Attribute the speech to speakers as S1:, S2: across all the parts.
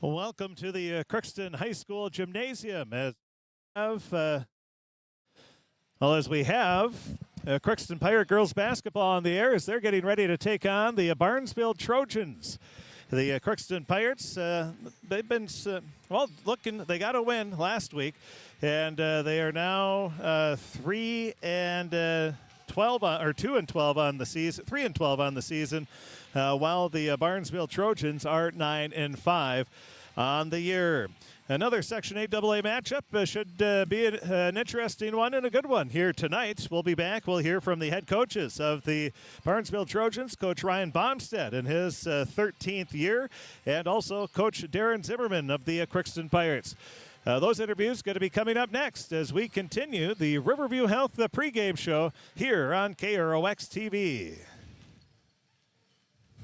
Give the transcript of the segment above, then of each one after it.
S1: Welcome to the Crookston High School Gymnasium. As we have Crookston Pirate Girls Basketball on the air as they're getting ready to take on the Barnesville Trojans. The Crookston Pirates, they've been, they got a win last week, and they are now 3-12 or 2-12 on the season, 3-12 on the season, while the Barnesville Trojans are 9-5 on the year. Another Section 8 AA matchup should be an interesting one and a good one here tonight. We'll be back. We'll hear from the head coaches of the Barnesville Trojans, Coach Ryan Bomstead in his 13th year, and also Coach Darren Zimmerman of the Crookston Pirates. Those interviews going to be coming up next as we continue the Riverview Health pregame show here on KROX TV.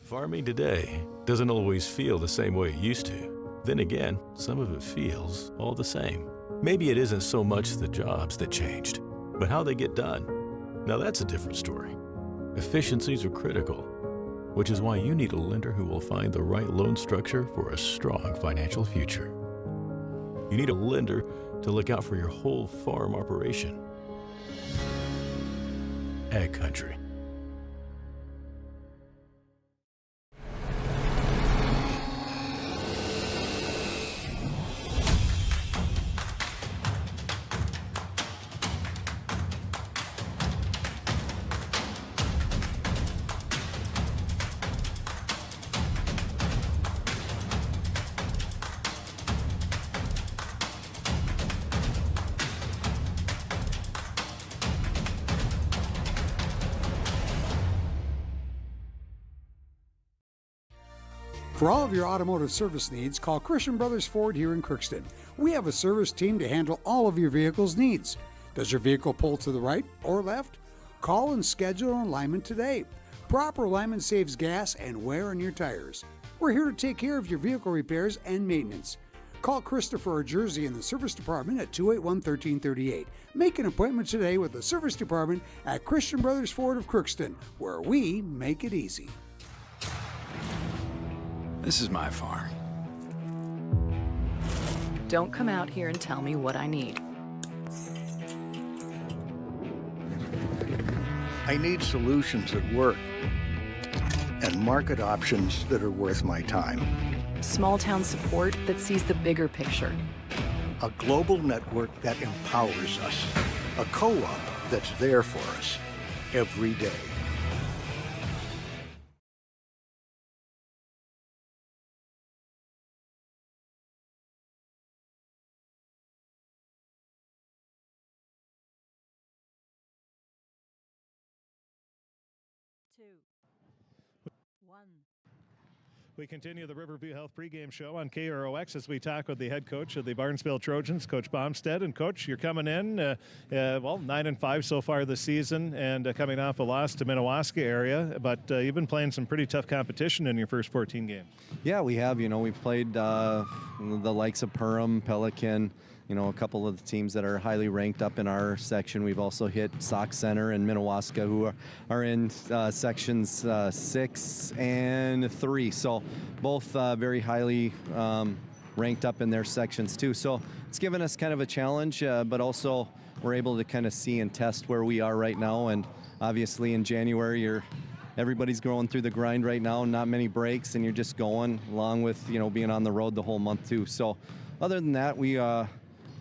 S2: Farming today doesn't always feel the same way it used to. Then again, some of it feels all the same. Maybe it isn't so much the jobs that changed, but how they get done. Now that's a different story. Efficiencies are critical, which is why you need a lender who will find the right loan structure for a strong financial future. You need a lender to look out for your whole farm operation. Ag Country.
S3: For all of your automotive service needs, call Christian Brothers Ford here in Crookston. We have a service team to handle all of your vehicle's needs. Does your vehicle pull to the right or left? Call and schedule an alignment today. Proper alignment saves gas and wear on your tires. We're here to take care of your vehicle repairs and maintenance. Call Christopher or Jersey in the service department at 281-1338. Make an appointment today with the service department at Christian Brothers Ford of Crookston, where we make it easy.
S4: This is my farm.
S5: Don't come out here and tell me what I need.
S6: I need solutions that work and market options that are worth my time.
S5: Small town support that sees the bigger picture.
S6: A global network that empowers us. A co-op that's there for us every day.
S1: We continue the Riverview Health pregame show on KROX as we talk with the head coach of the Barnesville Trojans, Coach Bomstead. And Coach, you're coming in, 9-5 so far this season, and coming off a loss to Minnewaska area. But you've been playing some pretty tough competition in your first 14 games.
S7: Yeah, we have. We've played the likes of Perham, Pelican, a couple of the teams that are highly ranked up in our section. We've also hit Sauk Center and Minnewaska, who are in sections 6 and 3. So both very highly ranked up in their sections too. So it's given us kind of a challenge, but also we're able to kind of see and test where we are right now. And obviously in January, everybody's going through the grind right now, not many breaks, and you're just going along with, being on the road the whole month too. So other than that,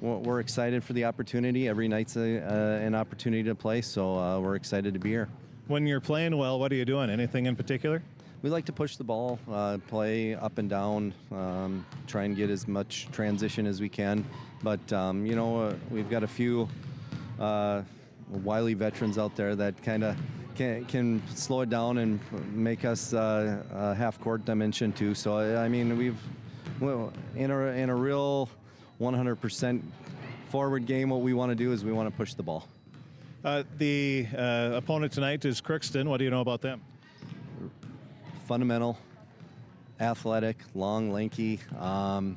S7: we're excited for the opportunity. Every night's an opportunity to play, so we're excited to be here.
S1: When you're playing well, what are you doing? Anything in particular?
S7: We like to push the ball, play up and down, try and get as much transition as we can. But, we've got a few wily veterans out there that kind of can slow it down and make us half-court dimension too. So, in a real 100% forward game, what we want to do is we want to push the ball.
S1: The opponent tonight is Crookston. What do you know about them?
S7: Fundamental, athletic, long, lanky, and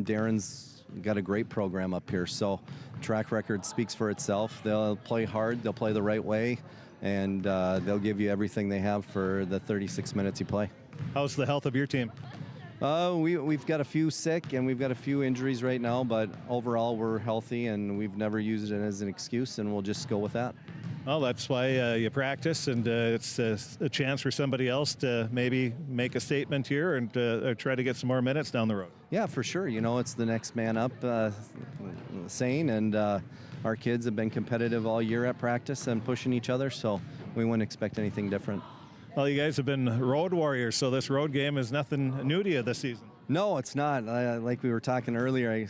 S7: Darren's got a great program up here. So track record speaks for itself. They'll play hard, they'll play the right way, and they'll give you everything they have for the 36 minutes you play.
S1: How's the health of your team?
S7: We've got a few sick and we've got a few injuries right now, but overall we're healthy and we've never used it as an excuse, and we'll just go with that.
S1: Well, that's why you practice, and it's a chance for somebody else to maybe make a statement here and try to get some more minutes down the road.
S7: Yeah, for sure. It's the next man up saying, and our kids have been competitive all year at practice and pushing each other, so we wouldn't expect anything different.
S1: Well, you guys have been road warriors, so this road game is nothing new to you this season.
S7: No, it's not. Like we were talking earlier,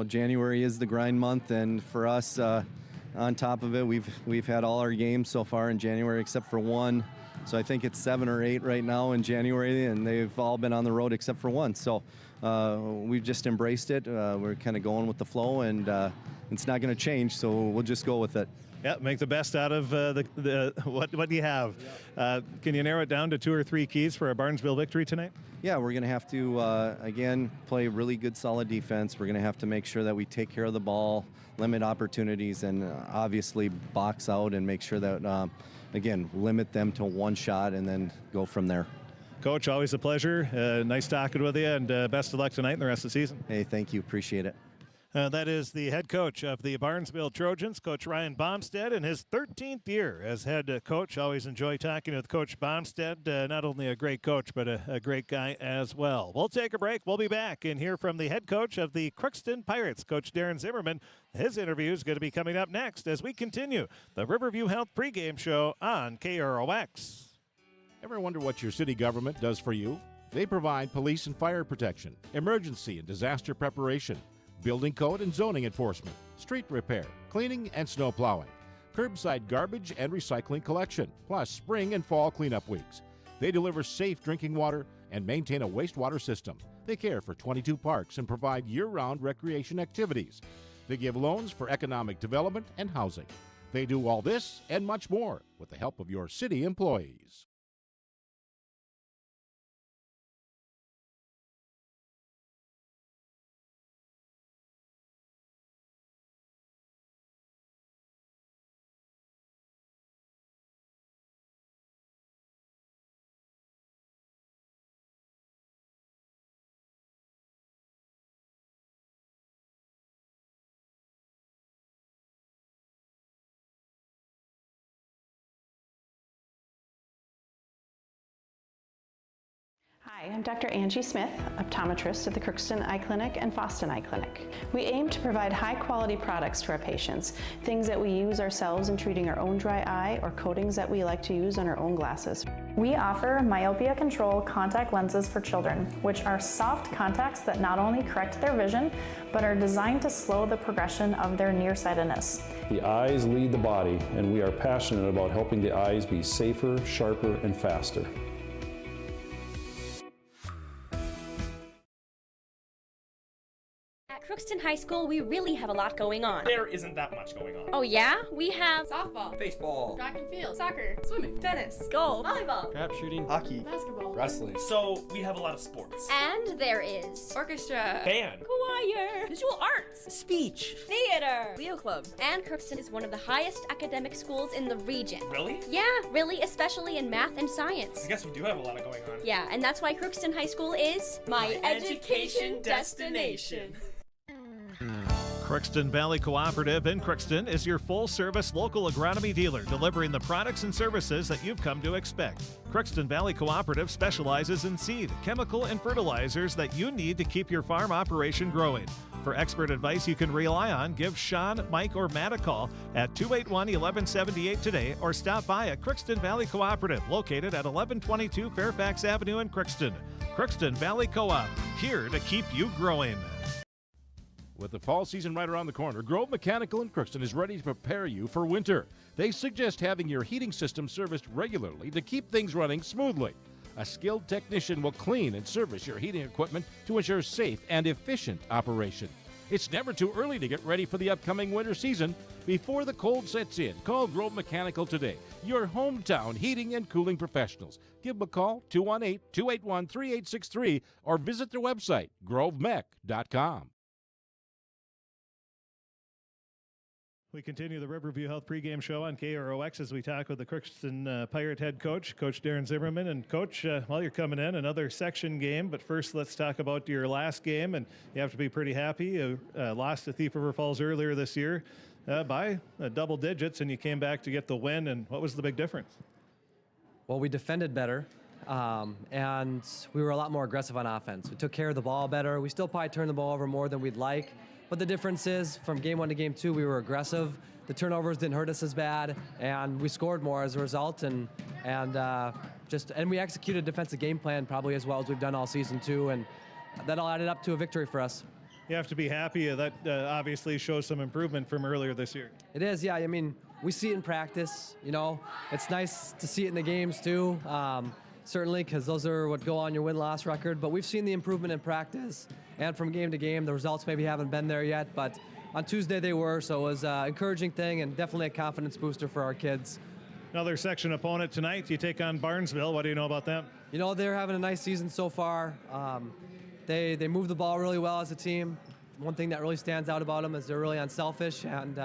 S7: January is the grind month, and for us, on top of it, we've had all our games so far in January except for one. So I think it's 7 or 8 right now in January, and they've all been on the road except for one. So we've just embraced it. We're kind of going with the flow, and it's not going to change, so we'll just go with it.
S1: Yeah, make the best out of what you have. Can you narrow it down to 2 or 3 keys for a Barnesville victory tonight?
S7: Yeah, we're going to have to, again, play really good, solid defense. We're going to have to make sure that we take care of the ball, limit opportunities, and obviously box out and make sure that, again, limit them to one shot and then go from there.
S1: Coach, always a pleasure. Nice talking with you, and best of luck tonight and the rest of the season.
S7: Hey, thank you. Appreciate it.
S1: That is the head coach of the Barnesville Trojans, Coach Ryan Bomstead, in his 13th year as head coach. Always enjoy talking with Coach Bomstead. Not only a great coach, but a great guy as well. We'll take a break. We'll be back and hear from the head coach of the Crookston Pirates, Coach Darren Zimmerman. His interview is going to be coming up next as we continue the Riverview Health pregame show on KROX.
S4: Ever wonder what your city government does for you? They provide police and fire protection, emergency and disaster preparation, building code and zoning enforcement, street repair, cleaning and snow plowing, curbside garbage and recycling collection, plus spring and fall cleanup weeks. They deliver safe drinking water and maintain a wastewater system. They care for 22 parks and provide year-round recreation activities. They give loans for economic development and housing. They do all this and much more with the help of your city employees.
S8: Hi, I'm Dr. Angie Smith, optometrist at the Crookston Eye Clinic and Foston Eye Clinic. We aim to provide high-quality products to our patients, things that we use ourselves in treating our own dry eye or coatings that we like to use on our own glasses.
S9: We offer myopia control contact lenses for children, which are soft contacts that not only correct their vision, but are designed to slow the progression of their nearsightedness.
S10: The eyes lead the body, and we are passionate about helping the eyes be safer, sharper, and faster.
S11: At Crookston High School, we really have a lot going on.
S12: There isn't that much going on.
S11: Oh yeah? We have
S12: softball, baseball,
S13: track and field, soccer, swimming, tennis,
S11: golf, volleyball,
S10: Trap shooting,
S13: hockey, basketball,
S10: wrestling.
S12: So we have a lot of sports.
S11: and there is
S13: orchestra,
S12: Band,
S11: choir, visual arts,
S12: speech,
S11: theater,
S13: Leo Club.
S11: and Crookston is one of the highest academic schools in the region.
S12: Really?
S11: Yeah, really, especially in math and science.
S12: I guess we do have a lot going on.
S11: Yeah, and that's why Crookston High School is my education destination.
S1: Crookston Valley Cooperative in Crookston is your full-service local agronomy dealer, delivering the products and services that you've come to expect. Crookston Valley Cooperative specializes in seed, chemical, and fertilizers that you need to keep your farm operation growing. For expert advice you can rely on, give Sean, Mike, or Matt a call at 281-1178 today or stop by at Crookston Valley Cooperative, located at 1122 Fairfax Avenue in Crookston. Crookston Valley Co-op, here to keep you growing.
S4: With the fall season right around the corner, Grove Mechanical in Crookston is ready to prepare you for winter. They suggest having your heating system serviced regularly to keep things running smoothly. A skilled technician will clean and service your heating equipment to ensure safe and efficient operation. It's never too early to get ready for the upcoming winter season. Before the cold sets in, call Grove Mechanical today, your hometown heating and cooling professionals. Give them a call, 218-281-3863, or visit their website, grovemech.com.
S1: We continue the Riverview Health pregame show on KROX as we talk with the Crookston Pirate head coach, Coach Darren Zimmerman. And Coach, while you're coming in, another section game. But first, let's talk about your last game. And you have to be pretty happy. You lost to Thief River Falls earlier this year by double digits, and you came back to get the win. And what was the big difference?
S14: Well, we defended better, and we were a lot more aggressive on offense. We took care of the ball better. We still probably turned the ball over more than we'd like. But the difference is, from game 1 to game 2, we were aggressive. The turnovers didn't hurt us as bad, and we scored more as a result. And we executed a defensive game plan probably as well as we've done all season too, and that all added up to a victory for us.
S1: You have to be happy. That obviously shows some improvement from earlier this year.
S14: It is, yeah. I mean, we see it in practice. You know, it's nice to see it in the games too. Certainly, because those are what go on your win-loss record. But we've seen the improvement in practice. And from game to game, the results maybe haven't been there yet, but on Tuesday they were, so it was an encouraging thing and definitely a confidence booster for our kids.
S1: Another section opponent tonight. You take on Barnesville. What do you know about them?
S14: You know, they're having a nice season so far. They move the ball really well as a team. One thing that really stands out about them is they're really unselfish, and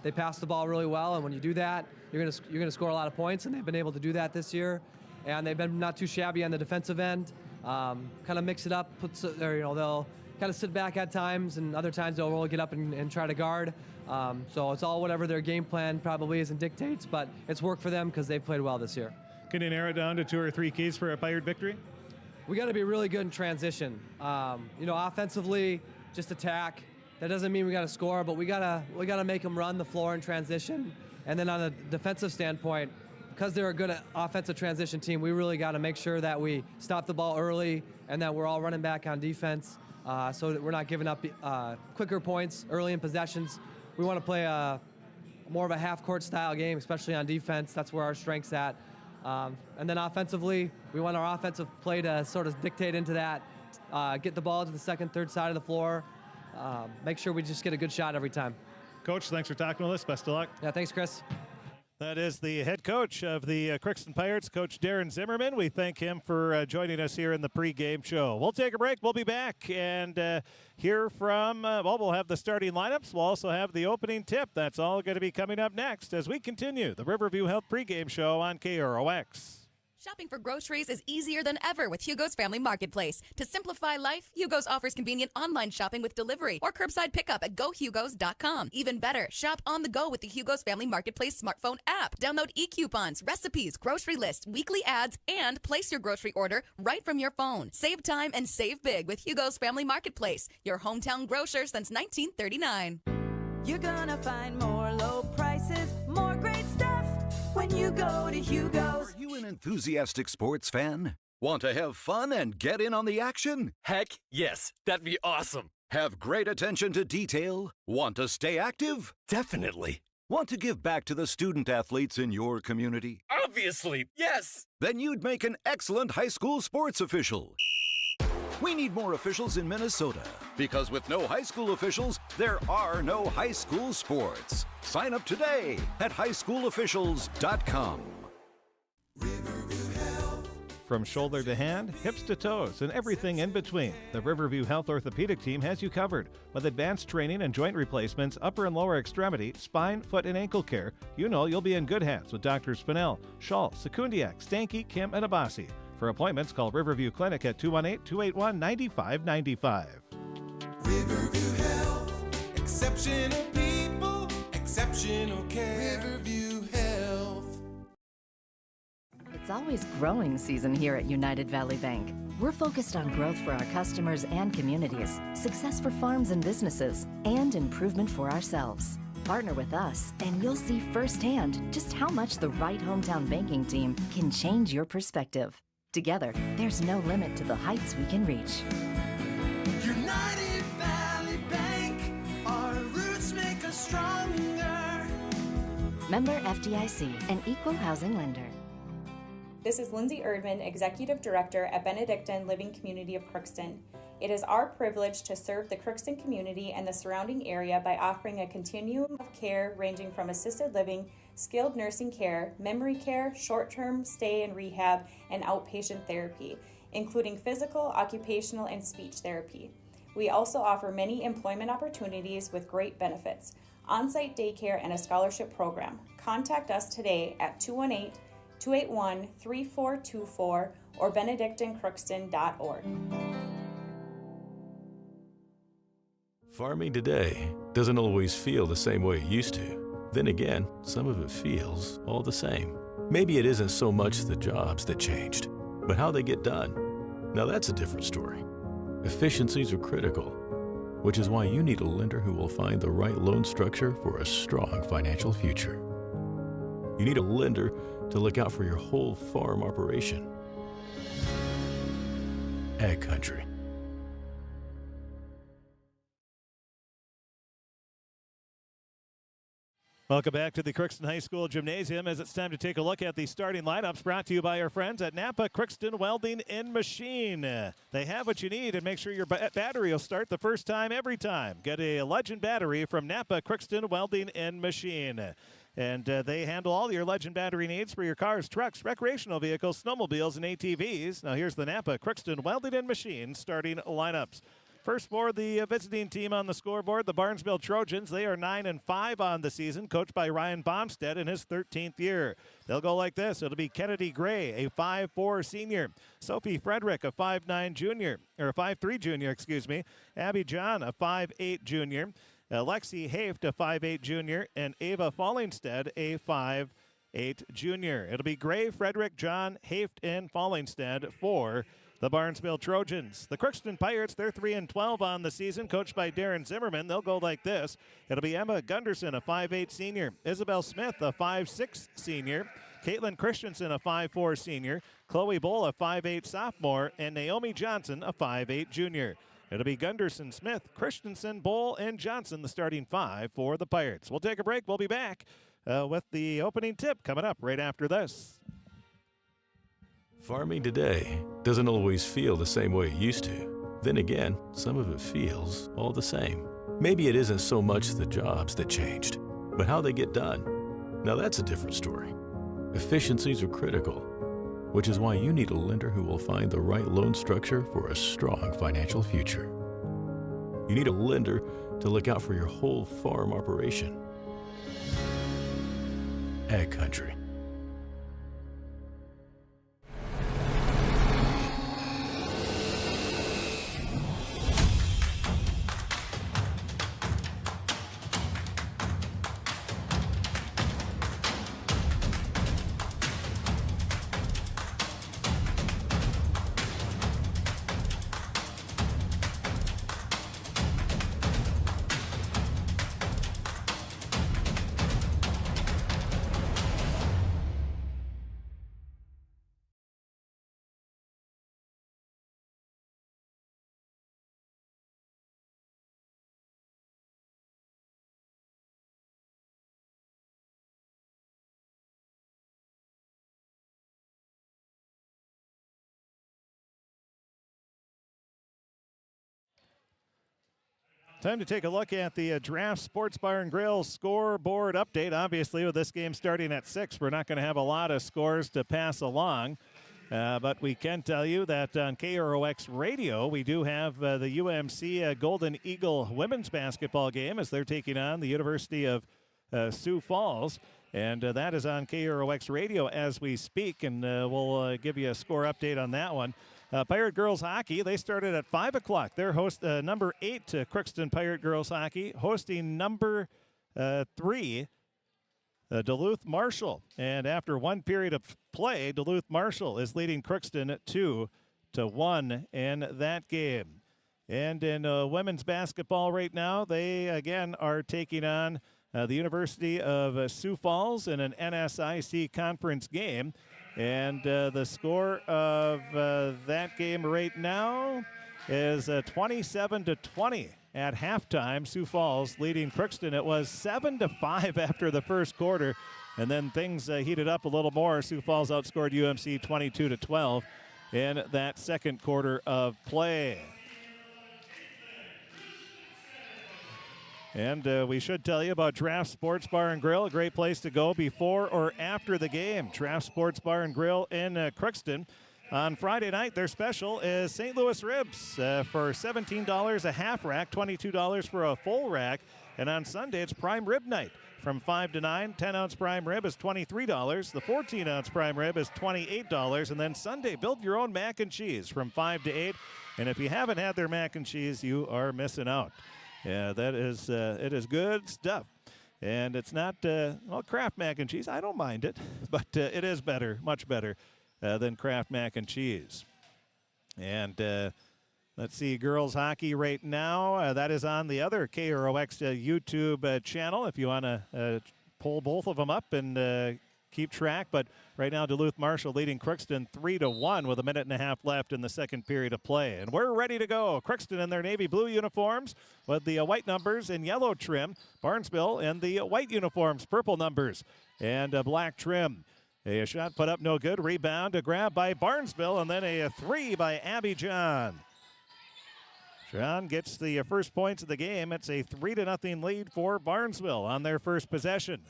S14: they pass the ball really well, and when you do that, you're gonna score a lot of points, and they've been able to do that this year. And they've been not too shabby on the defensive end. Kind of mix it up, they'll kind of sit back at times, and other times they'll really get up and try to guard. So it's all whatever their game plan probably is and dictates, but it's worked for them because they've played well this year.
S1: Can you narrow it down to 2 or 3 keys for a Pirate victory?
S14: We got to be really good in transition. Offensively, just attack. That doesn't mean we got to score, but we gotta make them run the floor in transition. And then on a defensive standpoint, because they're a good offensive transition team, we really got to make sure that we stop the ball early and that we're all running back on defense so that we're not giving up quicker points early in possessions. We want to play more of a half-court style game, especially on defense. That's where our strength's at. And then offensively, we want our offensive play to sort of dictate into that, get the ball to the second, third side of the floor, make sure we just get a good shot every time.
S1: Coach, thanks for talking with us. Best of luck.
S14: Yeah, thanks, Chris.
S1: That is the head coach of the Crookston Pirates, Coach Darren Zimmerman. We thank him for joining us here in the pregame show. We'll take a break. We'll be back and hear from, we'll have the starting lineups. We'll also have the opening tip. That's all going to be coming up next as we continue the Riverview Health pregame show on KROX.
S15: Shopping for groceries is easier than ever with Hugo's Family Marketplace. To simplify life, Hugo's offers convenient online shopping with delivery or curbside pickup at gohugos.com. Even better, shop on the go with the Hugo's Family Marketplace smartphone app. Download e-coupons, recipes, grocery lists, weekly ads, and place your grocery order right from your phone. Save time and save big with Hugo's Family Marketplace, your hometown grocer since 1939.
S16: You're gonna find more low prices, more great stuff when you go to Hugo's.
S17: Are you an enthusiastic sports fan? Want to have fun and get in on the action?
S18: Heck, yes. That'd be awesome.
S17: Have great attention to detail? Want to stay active?
S18: Definitely.
S17: Want to give back to the student athletes in your community?
S18: Obviously, yes.
S17: Then you'd make an excellent high school sports official. We need more officials in Minnesota, because with no high school officials, there are no high school sports. Sign up today at highschoolofficials.com.
S1: From shoulder to hand, hips to toes, and everything in between, the Riverview Health Orthopedic Team has you covered. With advanced training and joint replacements, upper and lower extremity, spine, foot, and ankle care, you know you'll be in good hands with Drs. Spinell, Schall, Sekundiak, Stanky, Kim, and Abasi. For appointments, call Riverview Clinic at 218-281-9595.
S19: Riverview Health, exceptional people, exceptional care. Riverview Health.
S20: It's always growing season here at United Valley Bank. We're focused on growth for our customers and communities, success for farms and businesses, and improvement for ourselves. Partner with us, and you'll see firsthand just how much the right hometown banking team can change your perspective. Together, there's no limit to the heights we can reach.
S19: United Valley Bank, our roots make us stronger.
S20: Member FDIC, an equal housing lender.
S21: This is Lindsay Erdman, Executive Director at Benedictine Living Community of Crookston. It is our privilege to serve the Crookston community and the surrounding area by offering a continuum of care ranging from assisted living, skilled nursing care, memory care, short-term stay and rehab, and outpatient therapy, including physical, occupational, and speech therapy. We also offer many employment opportunities with great benefits. on-site daycare, and a scholarship program. Contact us today at 218-281-3424 or benedictincrookston.org.
S2: Farming today doesn't always feel the same way it used to. Then again, some of it feels all the same. Maybe it isn't so much the jobs that changed, but how they get done. Now that's a different story. Efficiencies are critical, which is why you need a lender who will find the right loan structure for a strong financial future. You need a lender to look out for your whole farm operation. Ag Country.
S1: Welcome back to the Crookston High School Gymnasium as it's time to take a look at the starting lineups brought to you by our friends at Napa Crookston Welding and Machine. They have what you need, and make sure your battery will start the first time every time. Get a Legend battery from Napa Crookston Welding and Machine. And they handle all your Legend battery needs for your cars, trucks, recreational vehicles, snowmobiles, and ATVs. Now here's the Napa Crookston Welding and Machine starting lineups. First for the visiting team on the scoreboard, the Barnesville Trojans. They are 9-5 on the season, coached by Ryan Bomstead in his 13th year. They'll go like this. It'll be Kennedy Gray, a 5'4 senior. Sophie Frederick, a 5'9 junior, or a 5'3 junior, excuse me. Abby John, a 5'8 junior. Lexi Haft, a 5'8 junior. And Ava Fallingstead, a 5'8 junior. It'll be Gray, Frederick, John, Haft, and Fallingstead for the Barnesville Trojans. The Crookston Pirates, they're 3-12 on the season, coached by Darren Zimmerman. They'll go like this. It'll be Emma Gunderson, a 5'8 senior. Isabel Smith, a 5'6 senior. Caitlin Christensen, a 5'4 senior. Chloe Bull, a 5'8 sophomore. And Naomi Johnson, a 5'8 junior. It'll be Gunderson, Smith, Christensen, Bull, and Johnson, the starting five for the Pirates. We'll take a break. We'll be back with the opening tip coming up right after this.
S2: Farming today doesn't always feel the same way it used to. Then again, some of it feels all the same. Maybe it isn't so much the jobs that changed, but how they get done. Now that's a different story. Efficiencies are critical, which is why you need a lender who will find the right loan structure for a strong financial future. You need a lender to look out for your whole farm operation. Ag Country.
S1: Time to take a look at the Draft Sports Bar and Grill scoreboard update. Obviously, with this game starting at 6, we're not going to have a lot of scores to pass along. But we can tell you that on KROX Radio, we do have the UMC Golden Eagle women's basketball game as they're taking on the University of Sioux Falls. And that is on KROX Radio as we speak, and we'll give you a score update on that one. Pirate Girls Hockey, they started at 5 o'clock. They're number 8 to Crookston Pirate Girls Hockey, hosting number 3, Duluth Marshall. And after one period of play, Duluth Marshall is leading Crookston 2-1 in that game. And in women's basketball right now, they again are taking on the University of Sioux Falls in an NSIC conference game. And the score of that game right now is 27-20 at halftime. Sioux Falls leading Crookston. It was 7-5 after the first quarter, and then things heated up a little more. Sioux Falls outscored UMC 22-12 in that second quarter of play. And we should tell you about Draft Sports Bar and Grill, a great place to go before or after the game. Draft Sports Bar and Grill in Crookston. On Friday night, their special is St. Louis ribs for $17 a half rack, $22 for a full rack. And on Sunday, it's prime rib night. From 5 to 9, 10-ounce prime rib is $23. The 14-ounce prime rib is $28. And then Sunday, build your own mac and cheese from 5 to 8. And if you haven't had their mac and cheese, you are missing out. Yeah, that is it is good stuff. And it's not, Kraft mac and cheese. I don't mind it, but it is better, much better than Kraft mac and cheese. And let's see, girls hockey right now. That is on the other KROX YouTube channel if you want to pull both of them up and keep track. But right now, Duluth Marshall leading Crookston 3-1 with a minute and a half left in the second period of play. And we're ready to go. Crookston in their navy blue uniforms with the white numbers in yellow trim. Barnesville in the white uniforms, purple numbers and black trim. A shot put up no good. Rebound, a grab by Barnesville, and then a three by Abby John. John gets the first points of the game. It's a 3-0 lead for Barnesville on their first possession.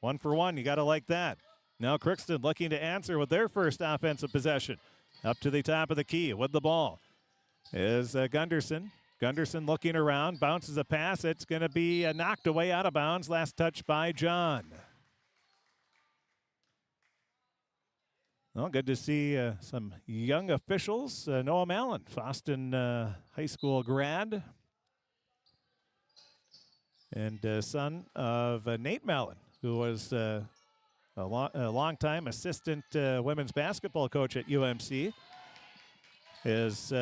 S1: 1 for 1, you got to like that. Now Crookston looking to answer with their first offensive possession. Up to the top of the key with the ball is Gunderson. Gunderson looking around, bounces a pass. It's going to be knocked away out of bounds. Last touch by John. Well, good to see some young officials. Noah Mallon, Foston High School grad, and son of Nate Mallon, who was a long-time assistant women's basketball coach at UMC, is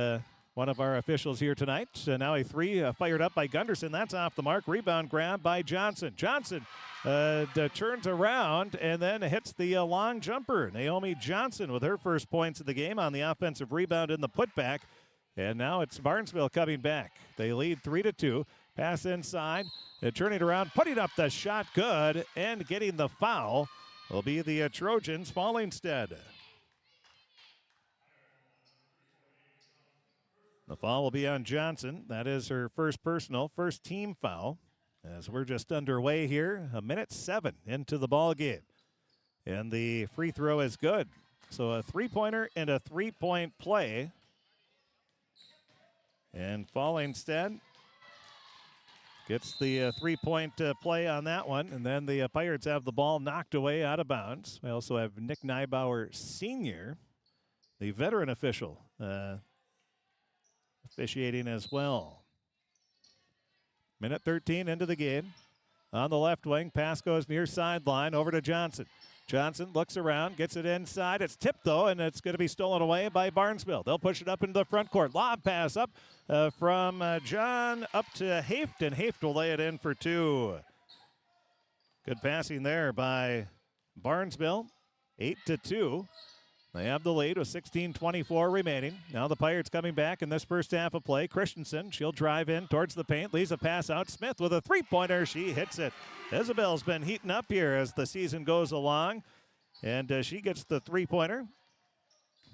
S1: one of our officials here tonight. Now a three fired up by Gunderson. That's off the mark. Rebound grab by Johnson. Johnson turns around and then hits the long jumper. Naomi Johnson with her first points of the game on the offensive rebound in the putback. And now it's Barnesville coming back. They lead 3-2. Pass inside. Turning around, putting up the shot good, and getting the foul will be the Trojans falling instead. The foul will be on Johnson. That is her first personal, first team foul. As we're just underway here, 1:07 into the ball game. And the free throw is good. So a three-pointer and a three-point play. And Fallingstead gets the three-point play on that one. And then the Pirates have the ball knocked away out of bounds. We also have Nick Neibauer Sr., the veteran official, officiating as well. Minute 13 into the game. On the left wing, pass goes near sideline over to Johnson. Johnson looks around, gets it inside. It's tipped, though, and it's going to be stolen away by Barnesville. They'll push it up into the front court. Lob pass up from John up to Haft, and Haft will lay it in for two. Good passing there by Barnesville. 8-2. They have the lead with 16:24 remaining. Now the Pirates coming back in this first half of play. Christensen, she'll drive in towards the paint, leaves a pass out. Smith with a three-pointer. She hits it. Isabel's been heating up here as the season goes along, and she gets the three-pointer.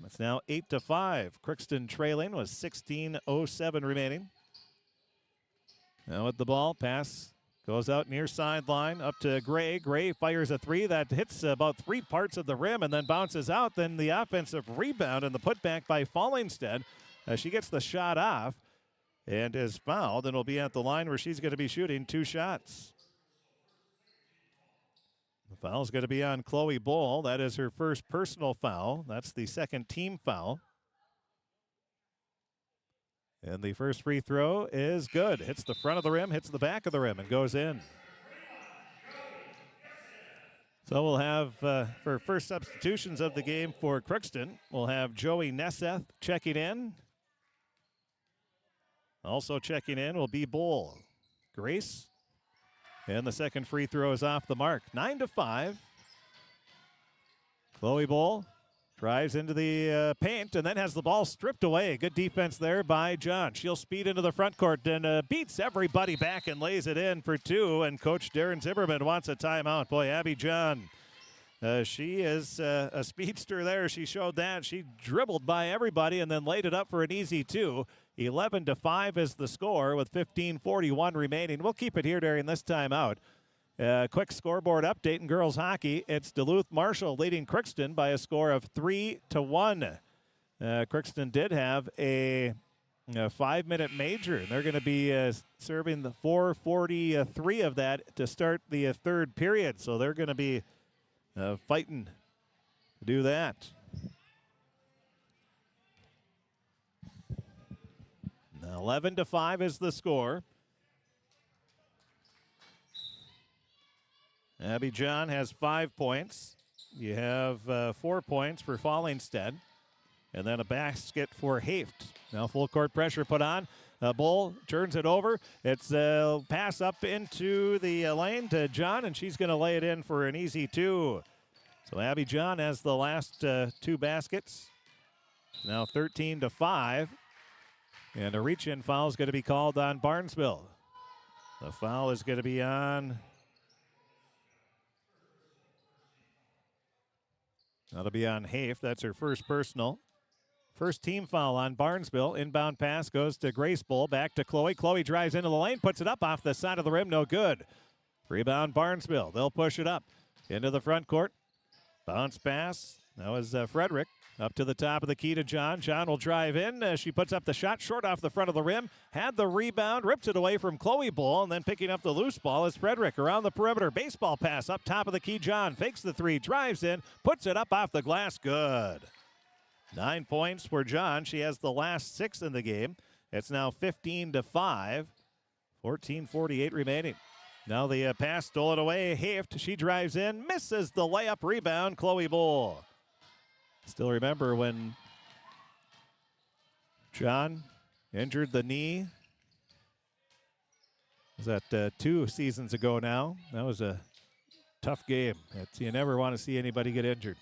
S1: It's now 8-5. Crookston trailing with 16:07 remaining. Now with the ball, pass goes out near sideline up to Gray. Gray fires a three that hits about three parts of the rim and then bounces out. Then the offensive rebound and the putback by Fallingstead. She gets the shot off and is fouled and will be at the line where she's going to be shooting two shots. The foul is going to be on Chloe Bull. That is her first personal foul. That's the second team foul. And the first free throw is good. Hits the front of the rim, hits the back of the rim, and goes in. So we'll have, for first substitutions of the game for Crookston, we'll have Joey Nesseth checking in. Also checking in will be Bull. Grace. And the second free throw is off the mark. 9-5. Chloe Bull drives into the paint and then has the ball stripped away. Good defense there by John. She'll speed into the front court and beats everybody back and lays it in for two. And Coach Darren Zimmerman wants a timeout. Boy, Abby John, she is a speedster there. She showed that. She dribbled by everybody and then laid it up for an easy two. 11-5 is the score with 15:41 remaining. We'll keep it here during this timeout. Quick scoreboard update in girls hockey. It's Duluth Marshall leading Crookston by a score of 3-1. Crookston did have a a 5-minute major, and they're going to be serving the 4:43 of that to start the third period. So they're going to be fighting to do that. Now 11-5 is the score. Abby John has 5 points. You have 4 points for Fallingstead. And then a basket for Haft. Now full court pressure put on. Bull turns it over. It's a pass up into the lane to John, and she's going to lay it in for an easy 2. So Abby John has the last 2 baskets. Now 13-5. And a reach-in foul is going to be called on Barnesville. The foul is going to be on... That'll be on Haft. That's her first personal. First team foul on Barnesville. Inbound pass goes to Grace Bull. Back to Chloe. Chloe drives into the lane, puts it up off the side of the rim. No good. Rebound Barnesville. They'll push it up into the front court. Bounce pass. That was Frederick. Up to the top of the key to John. John will drive in. She puts up the shot short off the front of the rim. Had the rebound. Rips it away from Chloe Bull. And then picking up the loose ball is Frederick around the perimeter. Baseball pass up top of the key. John fakes the 3. Drives in. Puts it up off the glass. Good. 9 points for John. She has the last 6 in the game. It's now 15-5. 14:48 remaining. Now the pass stolen away. Haft. She drives in. Misses the layup. Rebound. Chloe Bull. Still remember when John injured the knee. Was that 2 seasons ago now? That was a tough game. You never want to see anybody get injured.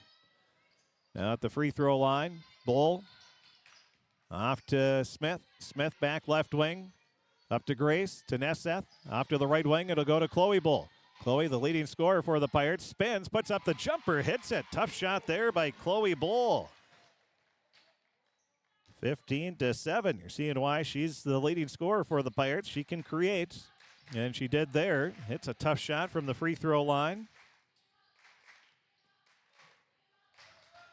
S1: Now at the free throw line, Bull off to Smith. Smith back left wing. Up to Grace, to Nesseth. Off to the right wing, it'll go to Chloe Bull. Chloe, the leading scorer for the Pirates, spins, puts up the jumper, hits it. Tough shot there by Chloe Bull. 15-7. You're seeing why she's the leading scorer for the Pirates. She can create, and she did there. Hits a tough shot from the free throw line.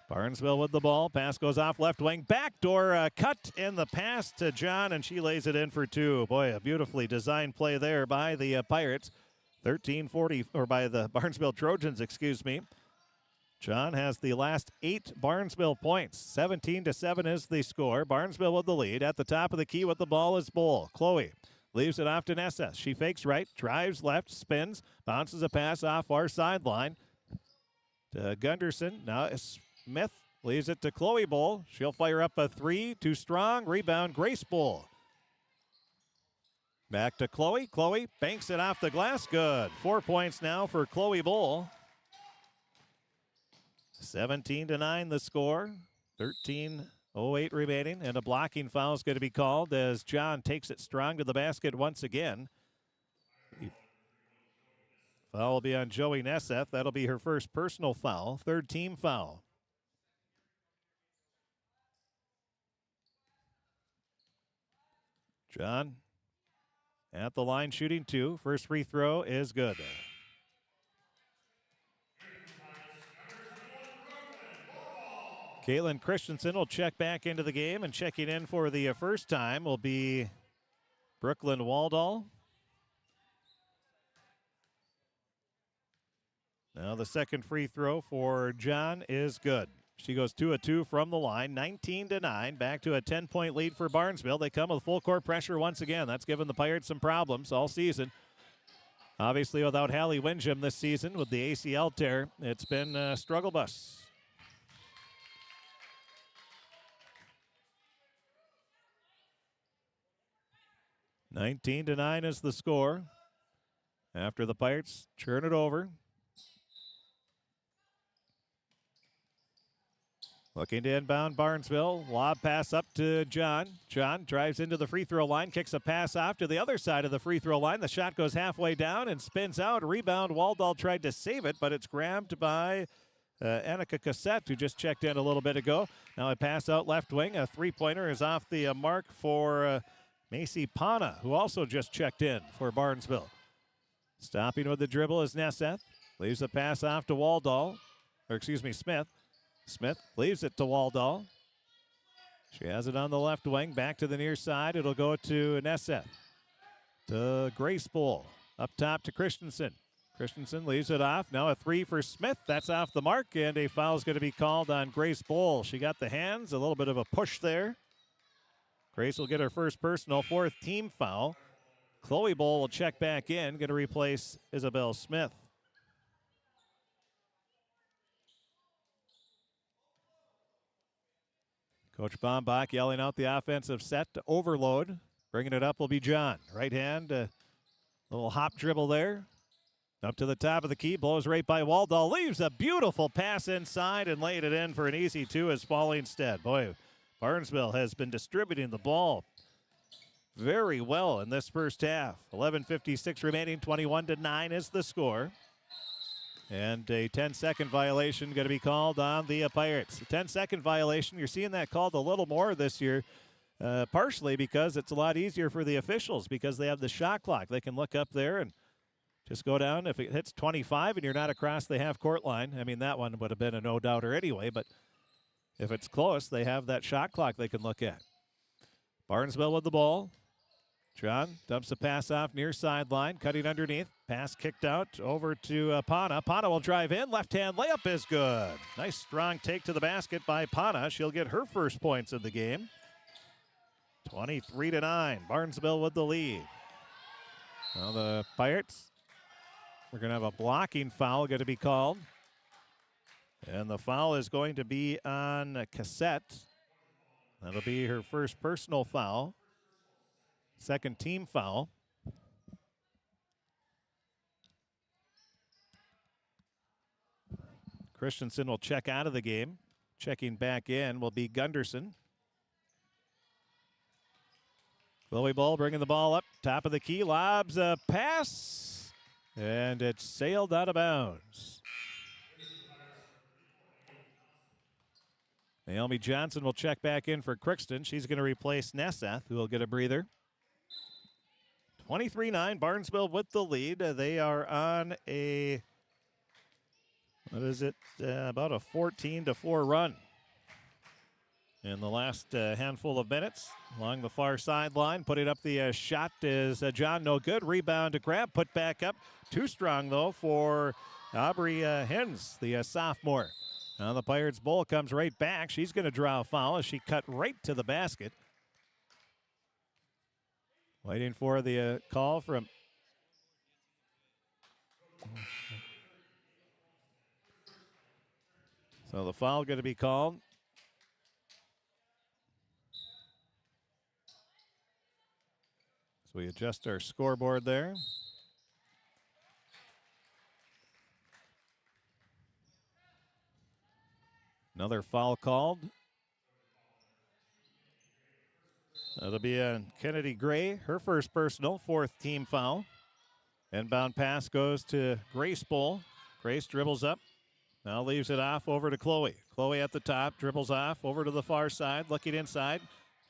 S1: Barnesville with the ball. Pass goes off left wing. Backdoor cut in the pass to John, and she lays it in for 2. Boy, a beautifully designed play there by the Pirates. 13-40, or by the Barnesville Trojans, excuse me. John has the last 8 Barnesville points. 17-7 is the score. Barnesville with the lead. At the top of the key with the ball is Bull. Chloe leaves it off to Nessa. She fakes right, drives left, spins, bounces a pass off our sideline to Gunderson. Now Smith leaves it to Chloe Bull. She'll fire up a 3, too strong. Rebound, Grace Bull. Back to Chloe. Chloe banks it off the glass. Good. 4 points now for Chloe Bull. 17-9 the score. 13:08 remaining. And a blocking foul is going to be called as John takes it strong to the basket once again. Foul will be on Joey Nesseth. That'll be her first personal foul. 3rd team foul. John at the line shooting 2. First free throw is good. Caitlin Christensen will check back into the game, and checking in for the first time will be Brooklyn Waldall. Now the second free throw for John is good. She goes 2 of 2 from the line, 19-9. Back to a 10-point lead for Barnesville. They come with full court pressure once again. That's given the Pirates some problems all season. Obviously, without Hallie Winsham this season with the ACL tear, it's been a struggle bus. (19-9) is the score. After the Pirates churn it over. Looking to inbound Barnesville. Lob pass up to John. John drives into the free throw line, kicks a pass off to the other side of the free throw line. The shot goes halfway down and spins out. Rebound. Waldall tried to save it, but it's grabbed by Annika Cassette, who just checked in a little bit ago. Now a pass out left wing. A three-pointer is off the mark for Macy Pana, who also just checked in for Barnesville. Stopping with the dribble is Nesseth. Leaves the pass off to Smith. Smith leaves it to Waldall. She has it on the left wing, back to the near side. It'll go to Nesseth. To Grace Bull. Up top to Christensen. Christensen leaves it off. Now a three for Smith. That's off the mark, and a foul is going to be called on Grace Bull. She got the hands, a little bit of a push there. Grace will get her first personal, fourth team foul. Chloe Bull will check back in, going to replace Isabel Smith. Coach Bombach yelling out the offensive set to overload. Bringing it up will be John. Right hand, little hop dribble there. Up to the top of the key, blows right by Waldall. Leaves a beautiful pass inside and laid it in for an easy two as Fallingstead. Boy, Barnesville has been distributing the ball very well in this first half. 11:56 remaining, 21-9 is the score. And a 10-second violation going to be called on the Pirates. A 10-second violation, you're seeing that called a little more this year, partially because it's a lot easier for the officials because they have the shot clock. They can look up there and just go down. If it hits 25 and you're not across the half-court line, I mean, that one would have been a no-doubter anyway, but if it's close, they have that shot clock they can look at. Barnesville with the ball. John dumps a pass off near sideline, cutting underneath. Pass kicked out over to Pana. Pana will drive in. Left-hand layup is good. Nice strong take to the basket by Pana. She'll get her first points of the game. 23-9. Barnesville with the lead. Now the Pirates are going to have a blocking foul going to be called. And the foul is going to be on Cassette. That'll be her first personal foul. Second team foul. Christensen will check out of the game. Checking back in will be Gunderson. Chloe Bull bringing the ball up. Top of the key. Lobs a pass. And it's sailed out of bounds. Naomi Johnson will check back in for Crookston. She's going to replace Nesseth, who will get a breather. 23-9, Barnesville with the lead. They are on a, about a 14-4 run in the last handful of minutes. Along the far sideline, putting up the shot is John, no good. Rebound to grab, put back up. Too strong, though, for Aubrey Hens, the sophomore. Now the Pirates' Bull comes right back. She's going to draw a foul as she cut right to the basket. Waiting for the call from... So the foul going to be called. So we adjust our scoreboard there. Another foul called. That'll be on Kennedy Gray, her first personal, fourth team foul. Inbound pass goes to Grace Bull. Grace dribbles up. Now leaves it off over to Chloe. Chloe at the top, dribbles off over to the far side, looking inside.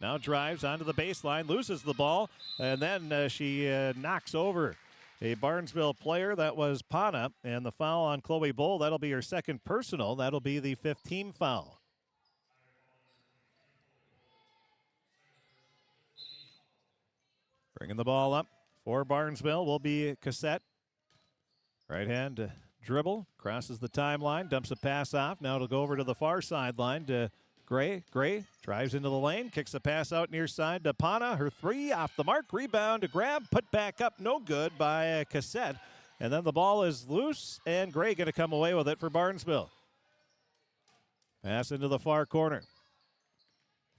S1: Now drives onto the baseline, loses the ball, and then she knocks over a Barnesville player. That was Pana, and the foul on Chloe Bull, that'll be her second personal. That'll be the fifth team foul. Bringing the ball up for Barnesville will be Cassette. Right hand dribble, crosses the timeline, dumps a pass off. Now it'll go over to the far sideline to Gray. Gray drives into the lane, kicks a pass out near side to Pana. Her three off the mark, rebound to grab, put back up, no good by Cassette. And then the ball is loose, and Gray going to come away with it for Barnesville. Pass into the far corner.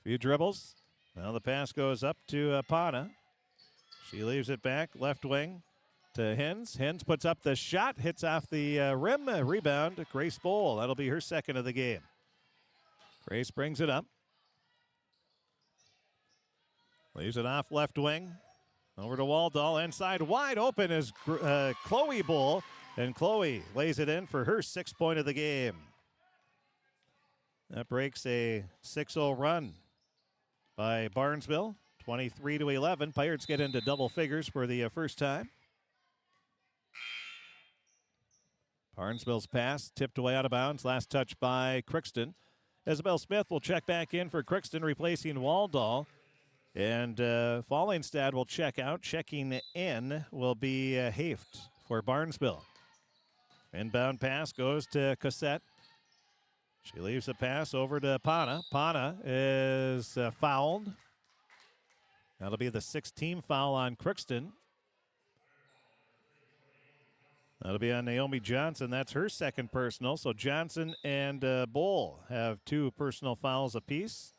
S1: Few dribbles. Now the pass goes up to Pana. She leaves it back, left wing to Hens. Hens puts up the shot, hits off the rim, rebound to Grace Bull. That'll be her second of the game. Grace brings it up. Leaves it off left wing. Over to Waldall. Inside wide open is Chloe Bull. And Chloe lays it in for her 6th point of the game. That breaks a 6-0 run by Barnesville. 23-11. Pirates get into double figures for the first time. Barnesville's pass tipped away out of bounds. Last touch by Crookston. Isabel Smith will check back in for Crookston, replacing Waldall. And Fallingstad will check out. Checking in will be Haft for Barnesville. Inbound pass goes to Cossette. She leaves the pass over to Pana. Pana is fouled. That'll be the 6th team foul on Crookston. That'll be on Naomi Johnson. That's her 2nd personal. So Johnson and Bull have 2 personal fouls apiece.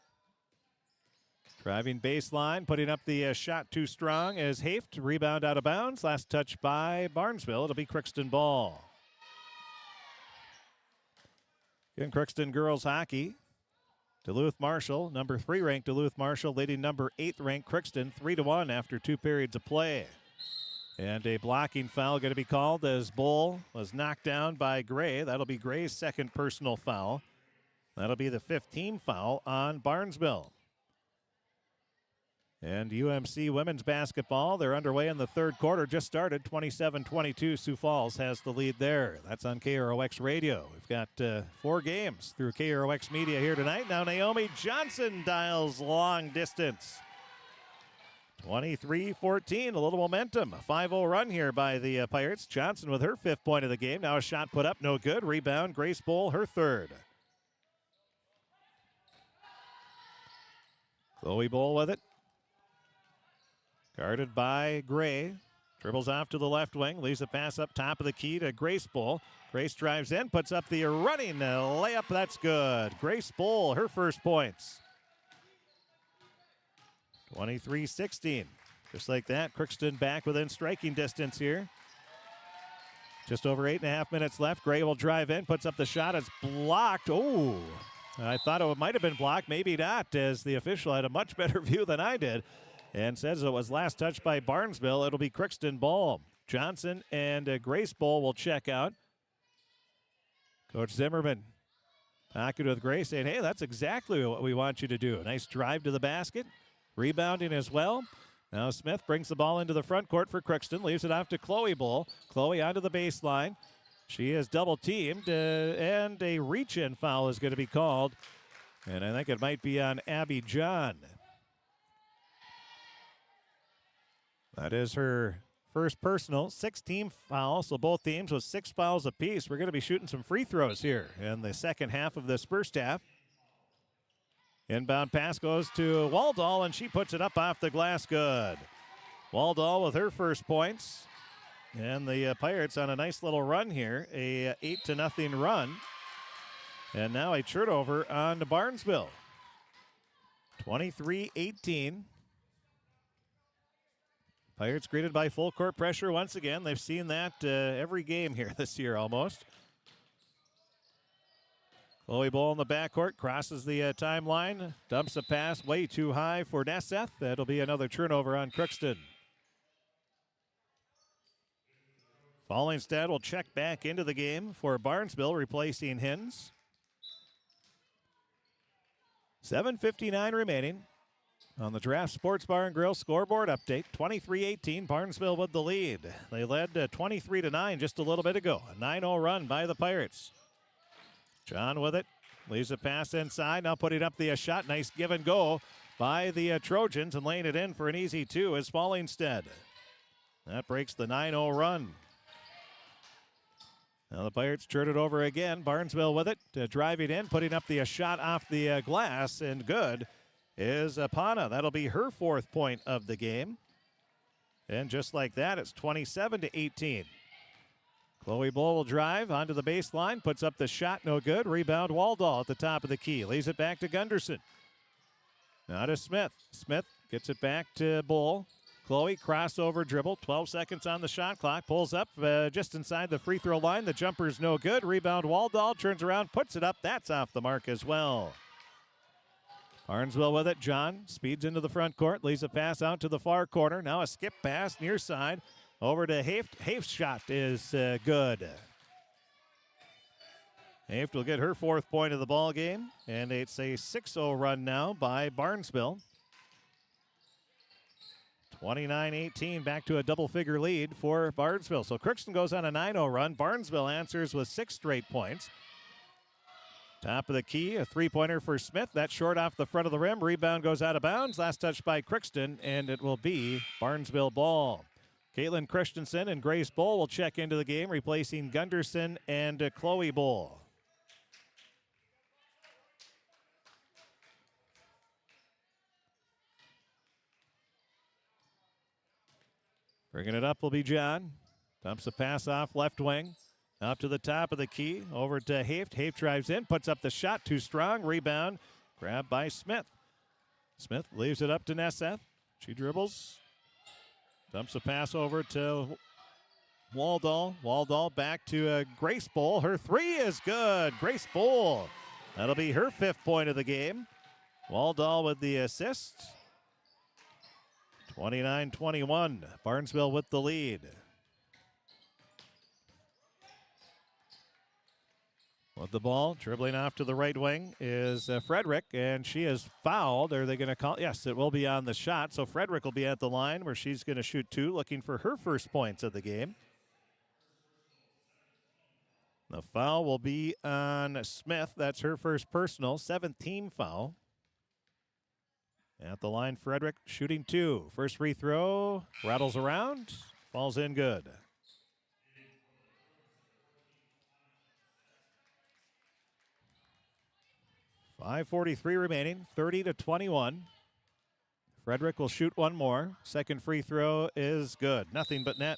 S1: Driving baseline, putting up the shot too strong as Haft. Rebound out of bounds. Last touch by Barnesville. It'll be Crookston ball. In Crookston girls hockey, Duluth Marshall, number 3 ranked Duluth Marshall, leading number 8 ranked Crookston 3-1 after 2 periods of play. And a blocking foul going to be called as Bull was knocked down by Gray. That'll be Gray's 2nd personal foul. That'll be the 5th team foul on Barnesville. And UMC women's basketball, they're underway in the 3rd quarter. Just started 27-22. Sioux Falls has the lead there. That's on KROX Radio. We've got 4 games through KROX Media here tonight. Now Naomi Johnson dials long distance. 23-14, a little momentum. A 5-0 run here by the Pirates. Johnson with her 5th point of the game. Now a shot put up, no good. Rebound, Grace Bull, her 3rd. Chloe Bull with it. Guarded by Gray. Dribbles off to the left wing. Leaves a pass up top of the key to Grace Bull. Grace drives in, puts up the running layup. That's good. Grace Bull, her 1st points. 23-16. Just like that, Crookston back within striking distance here. Just over 8.5 minutes left. Gray will drive in, puts up the shot. It's blocked. Oh, I thought it might have been blocked. Maybe not, as the official had a much better view than I did. And says it was last touched by Barnesville. It'll be Crookston ball. Johnson and Grace Bull will check out. Coach Zimmerman talking with Grace, saying, hey, that's exactly what we want you to do. Nice drive to the basket. Rebounding as well. Now Smith brings the ball into the front court for Crookston. Leaves it off to Chloe Bull. Chloe onto the baseline. She is double teamed. And a reach-in foul is going to be called. And I think it might be on Abby John. That is her 1st personal, 6-team foul. So both teams with 6 fouls apiece. We're going to be shooting some free throws here in the 2nd half of this first half. Inbound pass goes to Waldall, and she puts it up off the glass. Good. Waldall with her 1st points. And the Pirates on a nice little run here, a 8-0 run. And now a turnover on to Barnesville. 23-18. Pirates greeted by full court pressure once again. They've seen that every game here this year almost. Chloe Bull in the backcourt, crosses the timeline, dumps a pass way too high for Nesseth. That'll be another turnover on Crookston. Fallingstad will check back into the game for Barnesville, replacing Hins. 7:59 remaining. On the Draft Sports Bar and Grill scoreboard update, 23-18, Barnesville with the lead. They led 23-9 just a little bit ago. A 9-0 run by the Pirates. John with it, leaves a pass inside, now putting up the shot. Nice give and go by the Trojans, and laying it in for an easy 2 is Fallingstead. That breaks the 9-0 run. Now the Pirates turn it over again. Barnesville with it, driving in, putting up the shot off the glass, and good is Apana. That'll be her 4th point of the game. And just like that, it's 27-18. Chloe Bull will drive onto the baseline, puts up the shot, no good. Rebound, Waldall at the top of the key. Leaves it back to Gunderson. Now to Smith. Smith gets it back to Bull. Chloe, crossover dribble, 12 seconds on the shot clock. Pulls up just inside the free throw line. The jumper's no good. Rebound, Waldall turns around, puts it up. That's off the mark as well. Barnesville with it. John speeds into the front court, leaves a pass out to the far corner. Now a skip pass near side over to Haft. Haft's shot is good. Haft will get her 4th point of the ball game, and it's a 6-0 run now by Barnesville. 29-18, back to a double-figure lead for Barnesville. So Crookston goes on a 9-0 run. Barnesville answers with 6 straight points. Top of the key, a three-pointer for Smith. That's short off the front of the rim. Rebound goes out of bounds. Last touch by Crookston, and it will be Barnesville ball. Caitlin Christensen and Grace Bull will check into the game, replacing Gunderson and Chloe Bull. Bringing it up will be John. Dumps a pass off left wing. Up to the top of the key. Over to Haft. Haft drives in. Puts up the shot. Too strong. Rebound. Grabbed by Smith. Smith leaves it up to Nesseth. She dribbles. Dumps a pass over to Waldall. Waldall back to Grace Bull. Her three is good. Grace Bull. That'll be her 5th point of the game. Waldall with the assist. 29-21. Barnesville with the lead. With the ball, dribbling off to the right wing is Frederick, and she is fouled. Are they going to call? Yes, it will be on the shot. So Frederick will be at the line where she's going to shoot 2, looking for her first points of the game. The foul will be on Smith. That's her first personal, 7th foul. At the line, Frederick shooting 2. First free throw, rattles around, falls in good. .5:43 remaining, 30-21. Frederick will shoot one more. Second free throw is good. Nothing but net.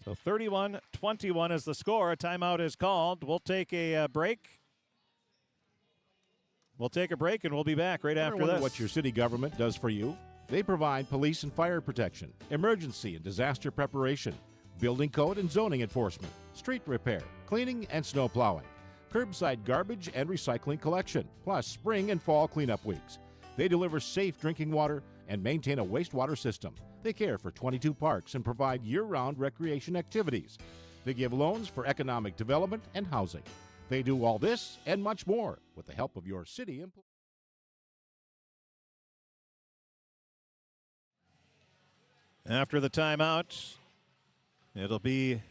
S1: So 31-21 is the score. A timeout is called. We'll take a break. We'll take a break, and we'll be back right after this.
S4: What your city government does for you? They provide police and fire protection, emergency and disaster preparation, building code and zoning enforcement, street repair, cleaning and snow plowing, curbside garbage and recycling collection, plus spring and fall cleanup weeks. They deliver safe drinking water and maintain a wastewater system. They care for 22 parks and provide year-round recreation activities. They give loans for economic development and housing. They do all this and much more with the help of your city employees.
S1: After the timeout, it'll be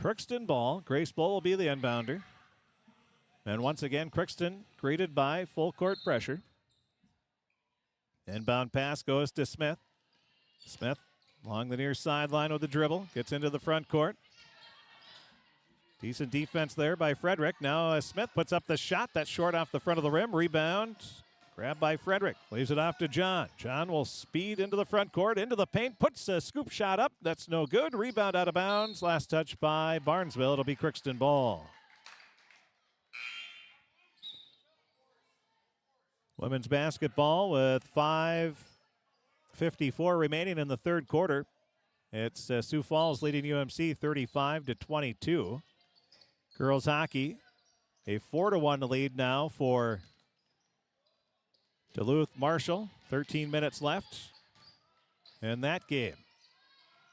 S1: Crookston ball. Grace Bull will be the inbounder. And once again, Crookston greeted by full court pressure. Inbound pass goes to Smith. Smith along the near sideline with the dribble. Gets into the front court. Decent defense there by Frederick. Now Smith puts up the shot. That's short off the front of the rim. Rebound. Grabbed by Frederick. Leaves it off to John. John will speed into the front court, into the paint. Puts a scoop shot up. That's no good. Rebound out of bounds. Last touch by Barnesville. It'll be Crookston ball. Women's basketball with 5:54 remaining in the third quarter. It's Sioux Falls leading UMC 35-22. Girls hockey, a 4-1 lead now for Duluth Marshall. 13 minutes left in that game.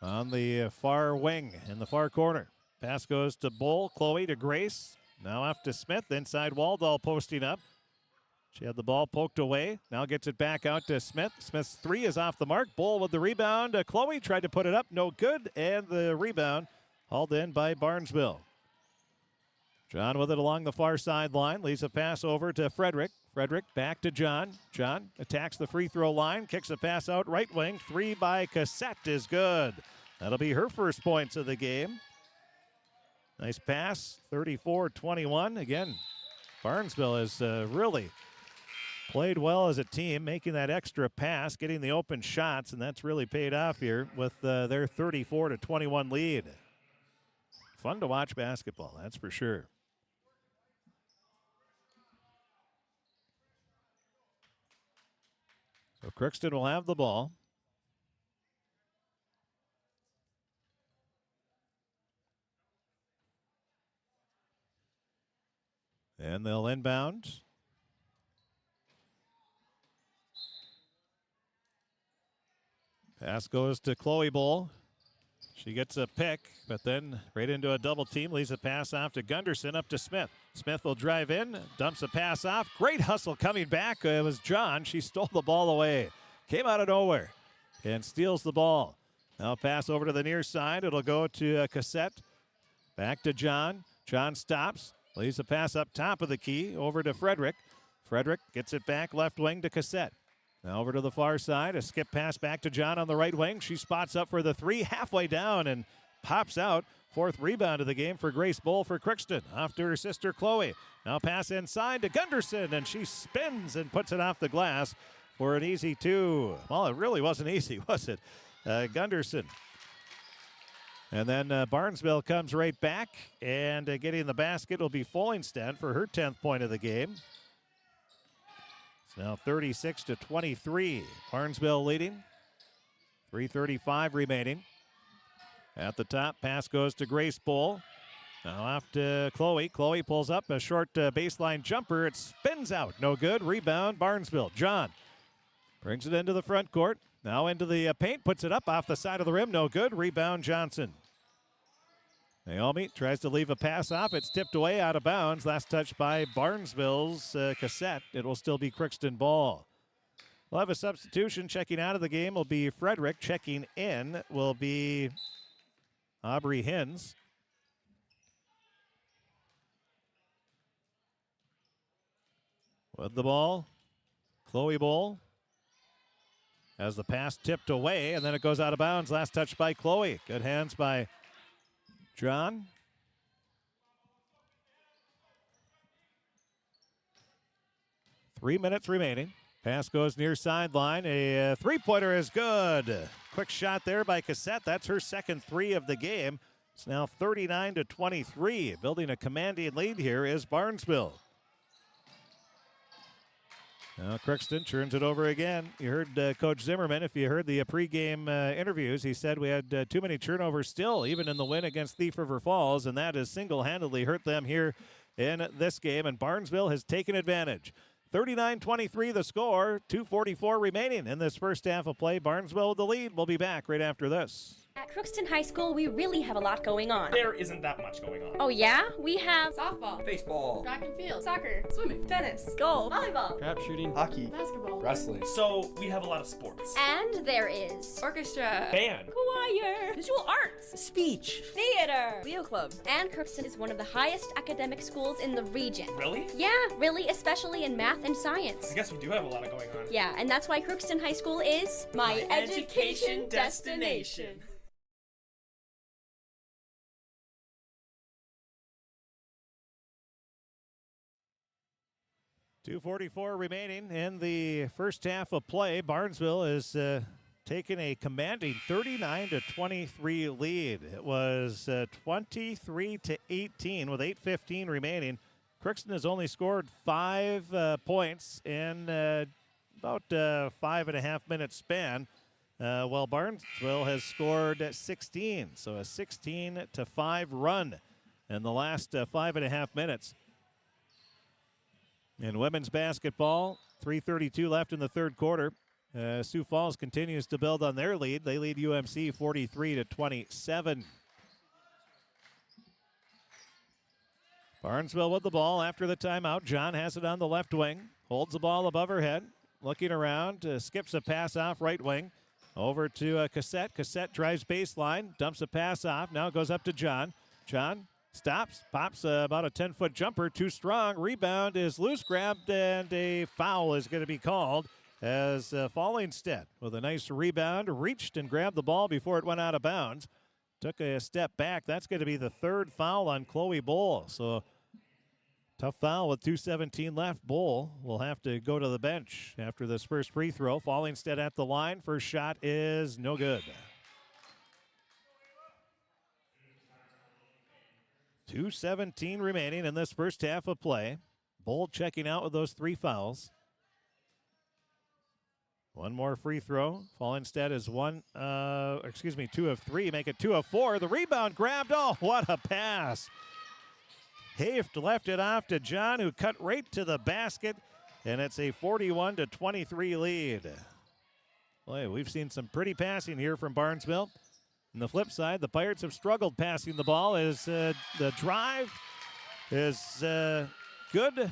S1: On the far wing in the far corner. Pass goes to Bull. Chloe to Grace. Now off to Smith. Inside Waldall posting up. She had the ball poked away. Now gets it back out to Smith. Smith's three is off the mark. Bull with the rebound. Chloe tried to put it up. No good. And the rebound hauled in by Barnesville. John with it along the far sideline. Leaves a pass over to Frederick. Frederick back to John. John attacks the free throw line. Kicks a pass out right wing. Three by Cassette is good. That'll be her first points of the game. Nice pass. 34-21. Again, Barnesville has really played well as a team, making that extra pass, getting the open shots, and that's really paid off here with their 34-21 lead. Fun to watch basketball, that's for sure. So Crookston will have the ball. And they'll inbound. Pass goes to Chloe Bull. She gets a pick, but then right into a double team. Leaves a pass off to Gunderson, up to Smith. Smith will drive in, dumps a pass off. Great hustle coming back. It was John. She stole the ball away. Came out of nowhere and steals the ball. Now pass over to the near side. It'll go to Cassette. Back to John. John stops, leaves a pass up top of the key over to Frederick. Frederick gets it back left wing to Cassette. Now over to the far side, a skip pass back to John on the right wing. She spots up for the three, halfway down and pops out. Fourth rebound of the game for Grace Bull for Crookston. Off to her sister Chloe. Now pass inside to Gunderson, and she spins and puts it off the glass for an easy two. Well, it really wasn't easy, was it? Gunderson. And then Barnesville comes right back, and getting the basket will be Follingstead for her 10th point of the game. It's now 36-23. Barnesville leading. 3:35 remaining. At the top, pass goes to Grace Bull. Now off to Chloe. Chloe pulls up a short baseline jumper. It spins out. No good. Rebound, Barnesville. John brings it into the front court. Now into the paint. Puts it up off the side of the rim. No good. Rebound, Johnson. Naomi tries to leave a pass off. It's tipped away out of bounds. Last touch by Barnesville's Cassette. It will still be Crookston ball. We'll have a substitution. Checking out of the game will be Frederick. Checking in will be Aubrey Hins. With the ball, Chloe Bull has the pass tipped away, and then it goes out of bounds. Last touch by Chloe. Good hands by John. Three minutes remaining. Pass goes near sideline. A three-pointer is good. Quick shot there by Cassette. That's her second three of the game. It's now 39-23. Building a commanding lead here is Barnesville. Now Crookston turns it over again. You heard Coach Zimmerman. If you heard the pregame interviews, he said we had too many turnovers still, even in the win against Thief River Falls, and that has single-handedly hurt them here in this game, and Barnesville has taken advantage. 39-23 the score, 2:44 remaining in this first half of play. Barnesville with the lead. We'll be back right after this.
S11: At Crookston High School, we really have a lot going on.
S12: There isn't that much going on.
S11: Oh yeah? We have
S13: softball,
S12: baseball,
S13: track and field, soccer, swimming, tennis,
S11: golf, volleyball,
S3: trap shooting,
S13: hockey, basketball,
S3: wrestling.
S12: So we have a lot of sports.
S11: And there is
S13: orchestra,
S12: band,
S11: choir, visual arts,
S13: speech,
S11: theater, Leo Club. And Crookston is one of the highest academic schools in the region.
S12: Really?
S11: Yeah, really, especially in math and science.
S12: I guess we do have a lot going on.
S11: Yeah, and that's why Crookston High School is my education destination.
S1: 2:44 remaining in the first half of play. Barnesville is taken a commanding 39-23 lead. It was 23-18 with 8:15 remaining. Crookston has only scored 5 points in about 5.5 minute span, while Barnesville has scored 16. So a 16-5 run in the last 5.5 minutes. In women's basketball, 3:32 left in the third quarter. Sioux Falls continues to build on their lead. They lead UMC 43-27. Barnesville with the ball after the timeout. John has it on the left wing. Holds the ball above her head. Looking around, skips a pass off right wing. Over to Cassette. Cassette drives baseline, dumps a pass off. Now goes up to John. John stops, pops about a 10-foot jumper, too strong. Rebound is loose, grabbed, and a foul is going to be called as Follingstead with a nice rebound, reached and grabbed the ball before it went out of bounds. Took a step back. That's going to be the third foul on Chloe Bull. So tough foul with 2:17 left. Bull will have to go to the bench after this first free throw. Follingstead at the line. First shot is no good. 2:17 remaining in this first half of play. Bull checking out with those 3 fouls. One more free throw. Follingstead is 2 of 3. Make it 2 of 4. The rebound grabbed. Oh, what a pass. Haft left it off to John, who cut right to the basket, and it's a 41-23 lead. Boy, we've seen some pretty passing here from Barnesville. On the flip side, the Pirates have struggled passing the ball as the drive is good,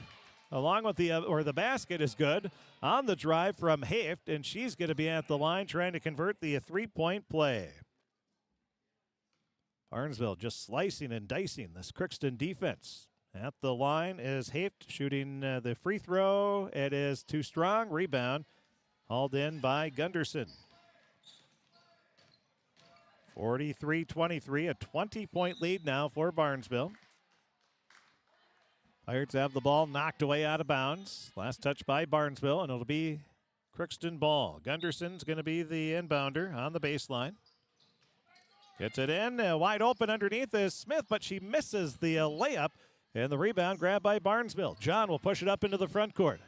S1: along with the basket is good on the drive from Haft, and she's going to be at the line trying to convert the 3-point play. Barnesville just slicing and dicing this Crookston defense. At the line is Haift shooting the free throw. It is too strong. Rebound hauled in by Gunderson. 43-23, a 20-point lead now for Barnesville. Pirates have the ball knocked away out of bounds. Last touch by Barnesville, and it'll be Crookston ball. Gunderson's going to be the inbounder on the baseline. Gets it in, wide open underneath is Smith, but she misses the layup, and the rebound grabbed by Barnesville. John will push it up into the front court.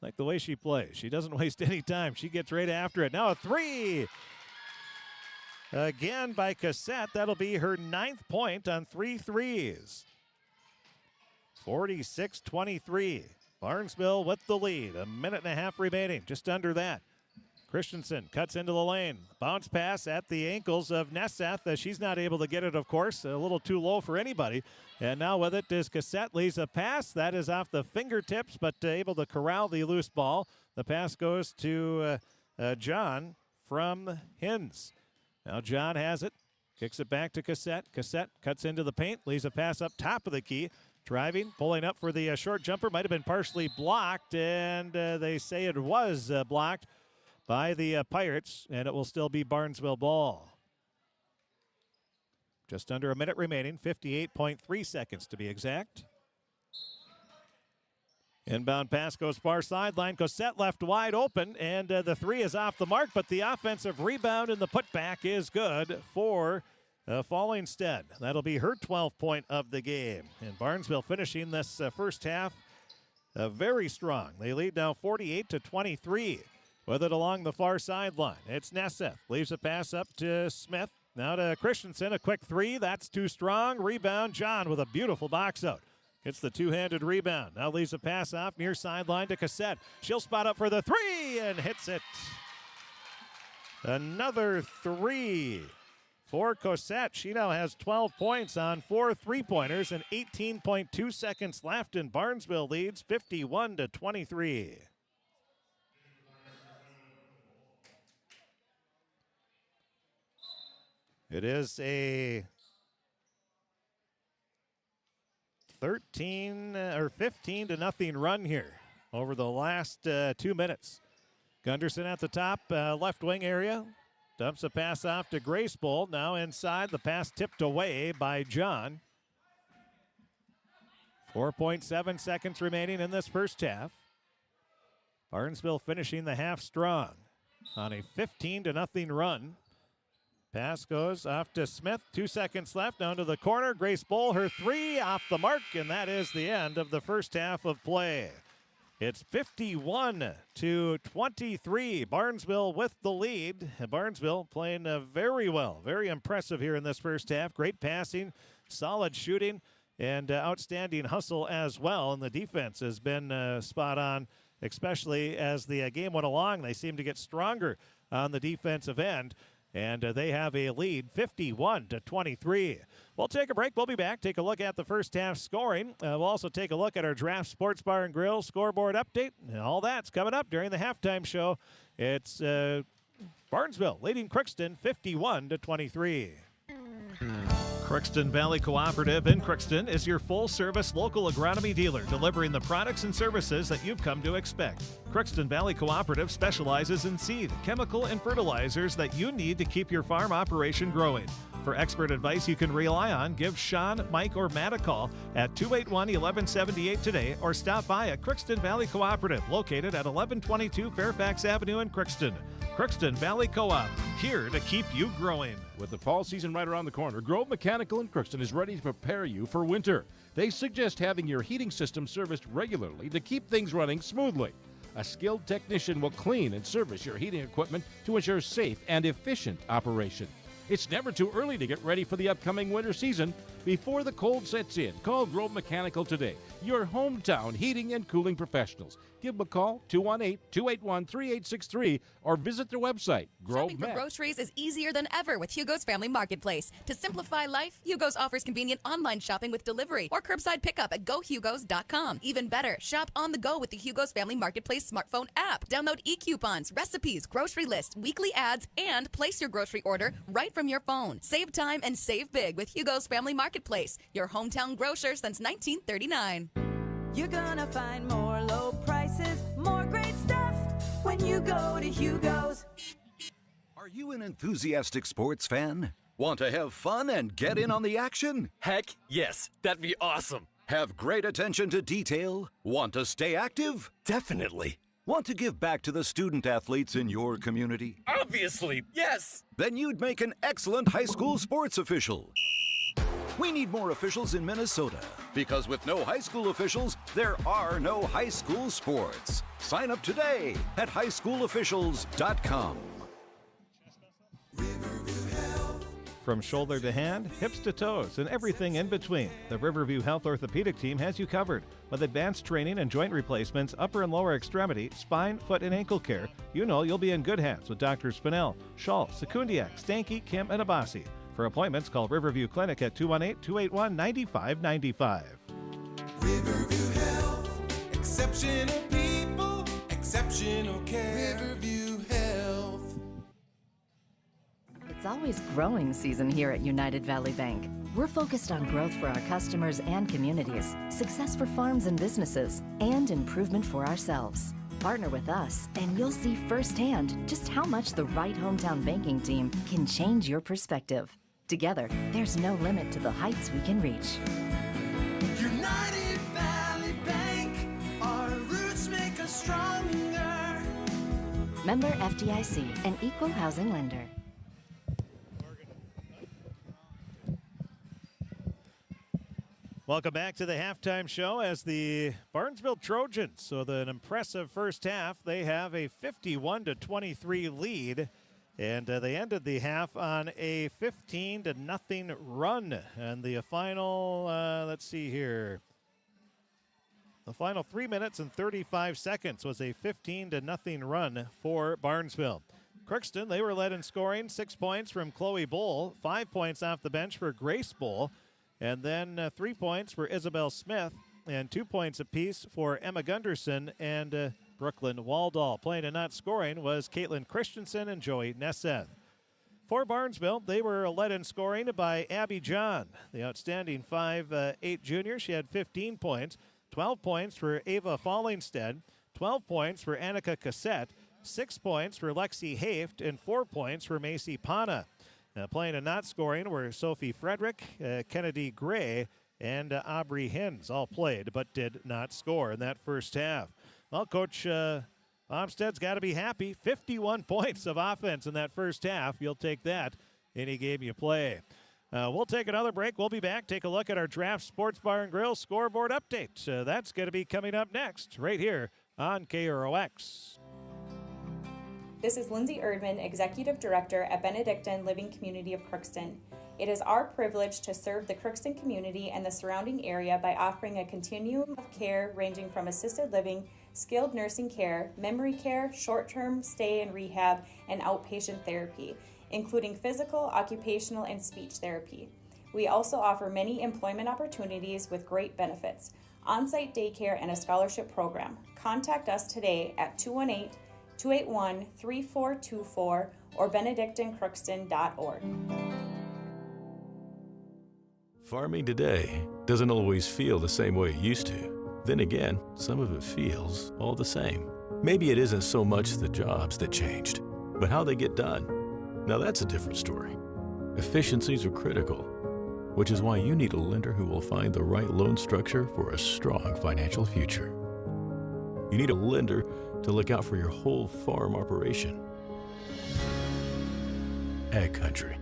S1: Like the way she plays. She doesn't waste any time. She gets right after it. Now a three. Again by Cassette. That'll be her 9th point on 3 threes. 46-23. Barnesville with the lead. A minute and a half remaining. Just under that. Christensen cuts into the lane. Bounce pass at the ankles of Nesseth. She's not able to get it, of course. A little too low for anybody. And now with it is Cassette. Leaves a pass. That is off the fingertips, but able to corral the loose ball. The pass goes to John from Hins. Now John has it. Kicks it back to Cassette. Cassette cuts into the paint. Leaves a pass up top of the key. Driving, pulling up for the short jumper. Might have been partially blocked, and they say it was blocked by the Pirates, and it will still be Barnesville ball. Just under a minute remaining, 58.3 seconds to be exact. Inbound pass goes far sideline. Cossette left wide open, and the three is off the mark, but the offensive rebound and the putback is good for Fallingstead. That'll be her 12th point of the game. And Barnesville finishing this first half very strong. They lead now 48-23. With it along the far sideline, it's Nesseth. Leaves a pass up to Smith. Now to Christensen, a quick three. That's too strong. Rebound, John with a beautiful box out. Gets the two-handed rebound. Now leaves a pass off near sideline to Cassette. She'll spot up for the three and hits it. Another three for Cossette. She now has 12 points on 4 three-pointers and 18.2 seconds left, and Barnesville leads 51-23. It is a 15 to nothing run here over the last 2 minutes. Gunderson at the top, left wing area. Dumps a pass off to Gracebold. Now inside, the pass tipped away by John. 4.7 seconds remaining in this first half. Barnesville finishing the half strong on a 15 to nothing run. Pass goes off to Smith. 2 seconds left. Down to the corner. Gracebold, her three off the mark, and that is the end of the first half of play. It's 51-23. Barnesville with the lead. Barnesville playing very well. Very impressive here in this first half. Great passing, solid shooting, and outstanding hustle as well. And the defense has been spot on, especially as the game went along. They seem to get stronger on the defensive end. And they have a lead, 51-23. We'll take a break. We'll be back. Take a look at the first half scoring. We'll also take a look at our Draft Sports Bar and Grill scoreboard update. And all that's coming up during the halftime show. It's Barnesville leading Crookston 51-23. Crookston Valley Cooperative in Crookston is your full-service local agronomy dealer, delivering the products and services that you've come to expect. Crookston Valley Cooperative specializes in seed, chemical, and fertilizers that you need to keep your farm operation growing. For expert advice you can rely on, give Sean, Mike, or Matt a call at 281-1178 today, or stop by at Crookston Valley Cooperative, located at 1122 Fairfax Avenue in Crookston. Crookston Valley Co-op, here to keep you growing.
S4: With the fall season right around the corner, Grove Mechanical in Crookston is ready to prepare you for winter. They suggest having your heating system serviced regularly to keep things running smoothly. A skilled technician will clean and service your heating equipment to ensure safe and efficient operation. It's never too early to get ready for the upcoming winter season. Before the cold sets in, call Grove Mechanical today, your hometown heating and cooling professionals. Give them a call, 218-281-3863, or visit their website,
S15: Shopping for groceries is easier than ever with Hugo's Family Marketplace. To simplify life, Hugo's offers convenient online shopping with delivery or curbside pickup at gohugos.com. Even better, shop on the go with the Hugo's Family Marketplace smartphone app. Download e-coupons, recipes, grocery lists, weekly ads, and place your grocery order right from your phone. Save time and save big with Hugo's Family Marketplace, your hometown grocer since 1939.
S16: You're gonna find more low prices, more great stuff when you go to Hugo's.
S17: Are you an enthusiastic sports fan? Want to have fun and get in on the action?
S18: Heck yes, that'd be awesome.
S17: Have great attention to detail? Want to stay active?
S18: Definitely.
S17: Want to give back to the student athletes in your community?
S18: Obviously, yes.
S17: Then you'd make an excellent high school sports official. We need more officials in Minnesota because with no high school officials, there are no high school sports. Sign up today at highschoolofficials.com.
S1: From shoulder to hand, hips to toes, and everything in between, the Riverview Health Orthopedic Team has you covered. With advanced training and joint replacements, upper and lower extremity, spine, foot, and ankle care, you know you'll be in good hands with Drs. Spinell, Schall, Sekundiak, Stanky, Kim, and Abasi. For appointments, call Riverview Clinic at 218-281-9595.
S19: Riverview Health, exceptional people, exceptional care. Riverview Health.
S20: It's always growing season here at United Valley Bank. We're focused on growth for our customers and communities, success for farms and businesses, and improvement for ourselves. Partner with us, and you'll see firsthand just how much the right hometown banking team can change your perspective. Together, there's no limit to the heights we can reach.
S19: United Valley Bank, our roots make us stronger.
S20: Member FDIC, an equal housing lender.
S1: Welcome back to the halftime show as the Barnesville Trojans, with an impressive first half, they have a 51-23 lead. And they ended the half on a 15-0 run. And the final, let's see here. The final 3 minutes and 35 seconds was a 15-0 run for Barnesville. Crookston, they were led in scoring, 6 points from Chloe Bull, 5 points off the bench for Grace Bull, and then 3 points for Isabel Smith, and 2 points apiece for Emma Gunderson and Brooklyn Waldall. Playing and not scoring was Caitlin Christensen and Joey Nesseth. For Barnesville, they were led in scoring by Abby John, the outstanding 5'8" junior. She had 15 points, 12 points for Ava Fallingstead, 12 points for Annika Cassette, 6 points for Lexi Haft, and 4 points for Macy Pana. Playing and not scoring were Sophie Frederick, Kennedy Gray, and Aubrey Hins. All played but did not score in that first half. Well, Coach Olmsted's got to be happy. 51 points of offense in that first half. You'll take that any game you play. We'll take another break. We'll be back. Take a look at our Draft Sports Bar and Grill scoreboard update. That's going to be coming up next right here on KROX.
S21: This is Lindsay Erdman, Executive Director at Benedictine Living Community of Crookston. It is our privilege to serve the Crookston community and the surrounding area by offering a continuum of care ranging from assisted living, skilled nursing care, memory care, short-term stay and rehab, and outpatient therapy, including physical, occupational, and speech therapy. We also offer many employment opportunities with great benefits, on-site daycare, and a scholarship program. Contact us today at 218-281-3424 or benedictinecrookston.org.
S2: Farming today doesn't always feel the same way it used to. Then again, some of it feels all the same. Maybe it isn't so much the jobs that changed, but how they get done. Now that's a different story. Efficiencies are critical, which is why you need a lender who will find the right loan structure for a strong financial future. You need a lender to look out for your whole farm operation. Ag Country.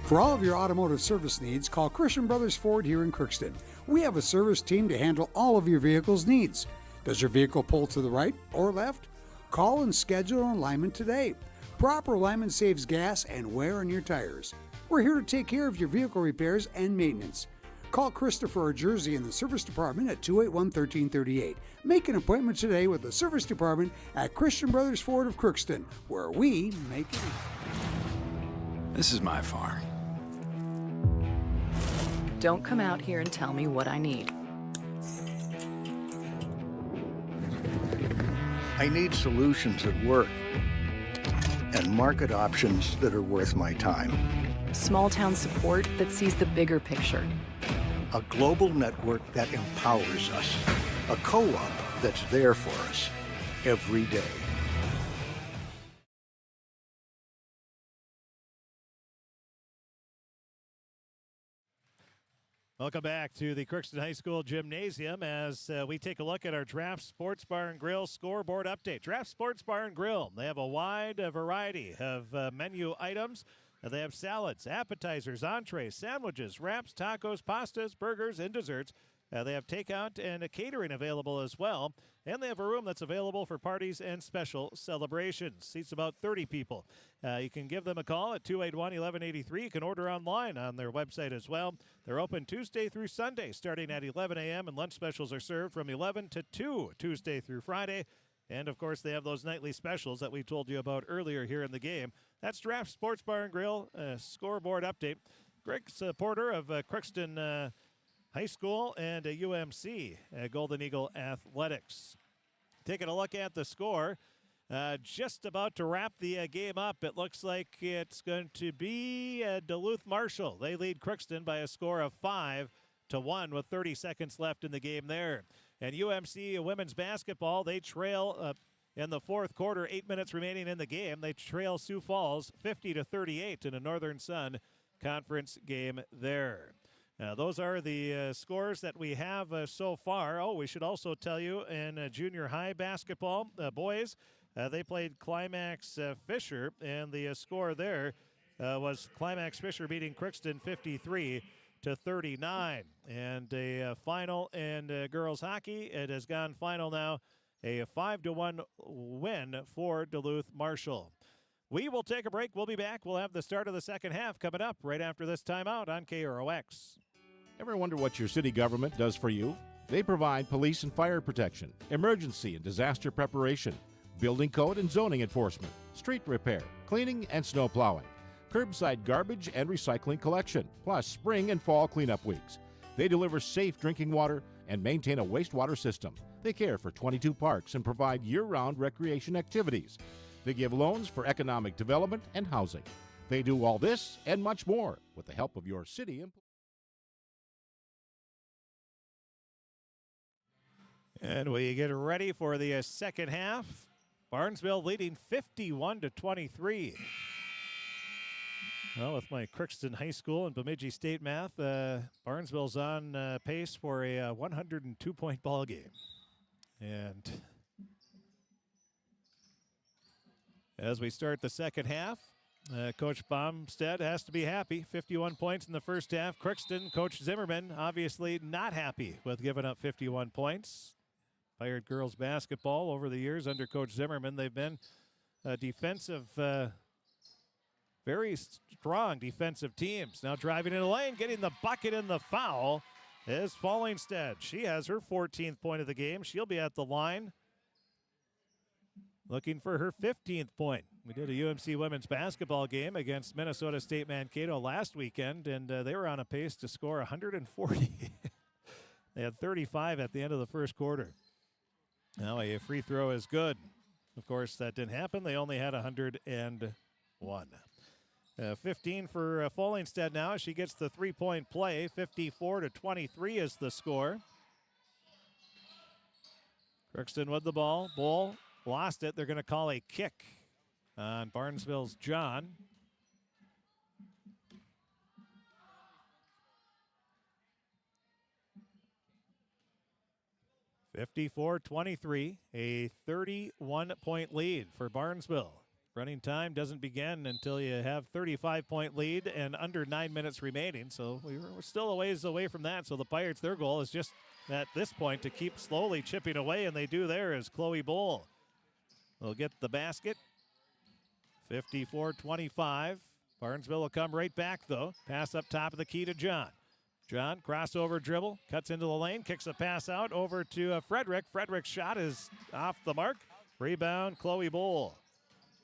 S3: For all of your automotive service needs, call Christian Brothers Ford here in Crookston. We have a service team to handle all of your vehicle's needs. Does your vehicle pull to the right or left? Call and schedule an alignment today. Proper alignment saves gas and wear on your tires. We're here to take care of your vehicle repairs and maintenance. Call Christopher or Jersey in the service department at 281-1338. Make an appointment today with the service department at Christian Brothers Ford of Crookston, where we make it easy.
S22: This is my farm.
S5: Don't come out here and tell me what I need.
S6: I need solutions that work and market options that are worth my time.
S5: Small town support that sees the bigger picture.
S6: A global network that empowers us. A co-op that's there for us every day.
S1: Welcome back to the Crookston High School Gymnasium as we take a look at our Draft Sports Bar and Grill scoreboard update. Draft Sports Bar and Grill, they have a wide variety of menu items. They have salads, appetizers, entrees, sandwiches, wraps, tacos, pastas, burgers, and desserts. They have takeout and catering available as well. And they have a room that's available for parties and special celebrations. Seats about 30 people. You can give them a call at 281-1183. You can order online on their website as well. They're open Tuesday through Sunday starting at 11 a.m. and lunch specials are served from 11 to 2 Tuesday through Friday. And, of course, they have those nightly specials that we told you about earlier here in the game. That's Draft Sports Bar and Grill scoreboard update. Greg Porter of Crookston High School and UMC Golden Eagle Athletics. Taking a look at the score, just about to wrap the game up. It looks like it's going to be Duluth Marshall. They lead Crookston by a score of 5-1 with 30 seconds left in the game there. And UMC women's basketball, they trail in the fourth quarter, 8 minutes remaining in the game. They trail Sioux Falls 50-38 in a Northern Sun Conference game there. Those are the scores that we have so far. Oh, we should also tell you in junior high basketball, boys, they played Climax Fisher, and the score there was Climax Fisher beating Crookston 53-39. And a final in girls hockey, it has gone final now, a 5-1 win for Duluth Marshall. We will take a break. We'll be back. We'll have the start of the second half coming up right after this timeout on KROX.
S4: Ever wonder what your city government does for you? They provide police and fire protection, emergency and disaster preparation, building code and zoning enforcement, street repair, cleaning and snow plowing, curbside garbage and recycling collection, plus spring and fall cleanup weeks. They deliver safe drinking water and maintain a wastewater system. They care for 22 parks and provide year-round recreation activities. They give loans for economic development and housing. They do all this and much more with the help of your city employees.
S1: And we get ready for the second half. Barnesville leading 51-23. Well, with my Crookston High School and Bemidji State math, Barnesville's on pace for a 102-point ball game. And as we start the second half, Coach Baumstead has to be happy. 51 points in the first half. Crookston, Coach Zimmerman, obviously not happy with giving up 51 points. Pirate Girls Basketball over the years under Coach Zimmerman, they've been defensive, very strong defensive teams. Now driving in the lane, getting the bucket and the foul is Fallingstead. She has her 14th point of the game. She'll be at the line looking for her 15th point. We did a UMC women's basketball game against Minnesota State Mankato last weekend, and they were on a pace to score 140. They had 35 at the end of the first quarter. Now a free throw is good. Of course, that didn't happen. They only had 101. 15 for Fallingstead now. She gets the three-point play. 54-23 is the score. Crookston with the ball. Bull lost it. They're going to call a kick on Barnesville's John. (54-23), a 31-point lead for Barnesville. Running time doesn't begin until you have 35-point lead and under 9 minutes remaining. So we're still a ways away from that. So the Pirates, their goal is just at this point to keep slowly chipping away, and they do there as Chloe Bull will get the basket. 54-25. Barnesville will come right back, though. Pass up top of the key to John. John, crossover dribble, cuts into the lane, kicks a pass out over to Frederick. Frederick's shot is off the mark. Rebound, Chloe Bull.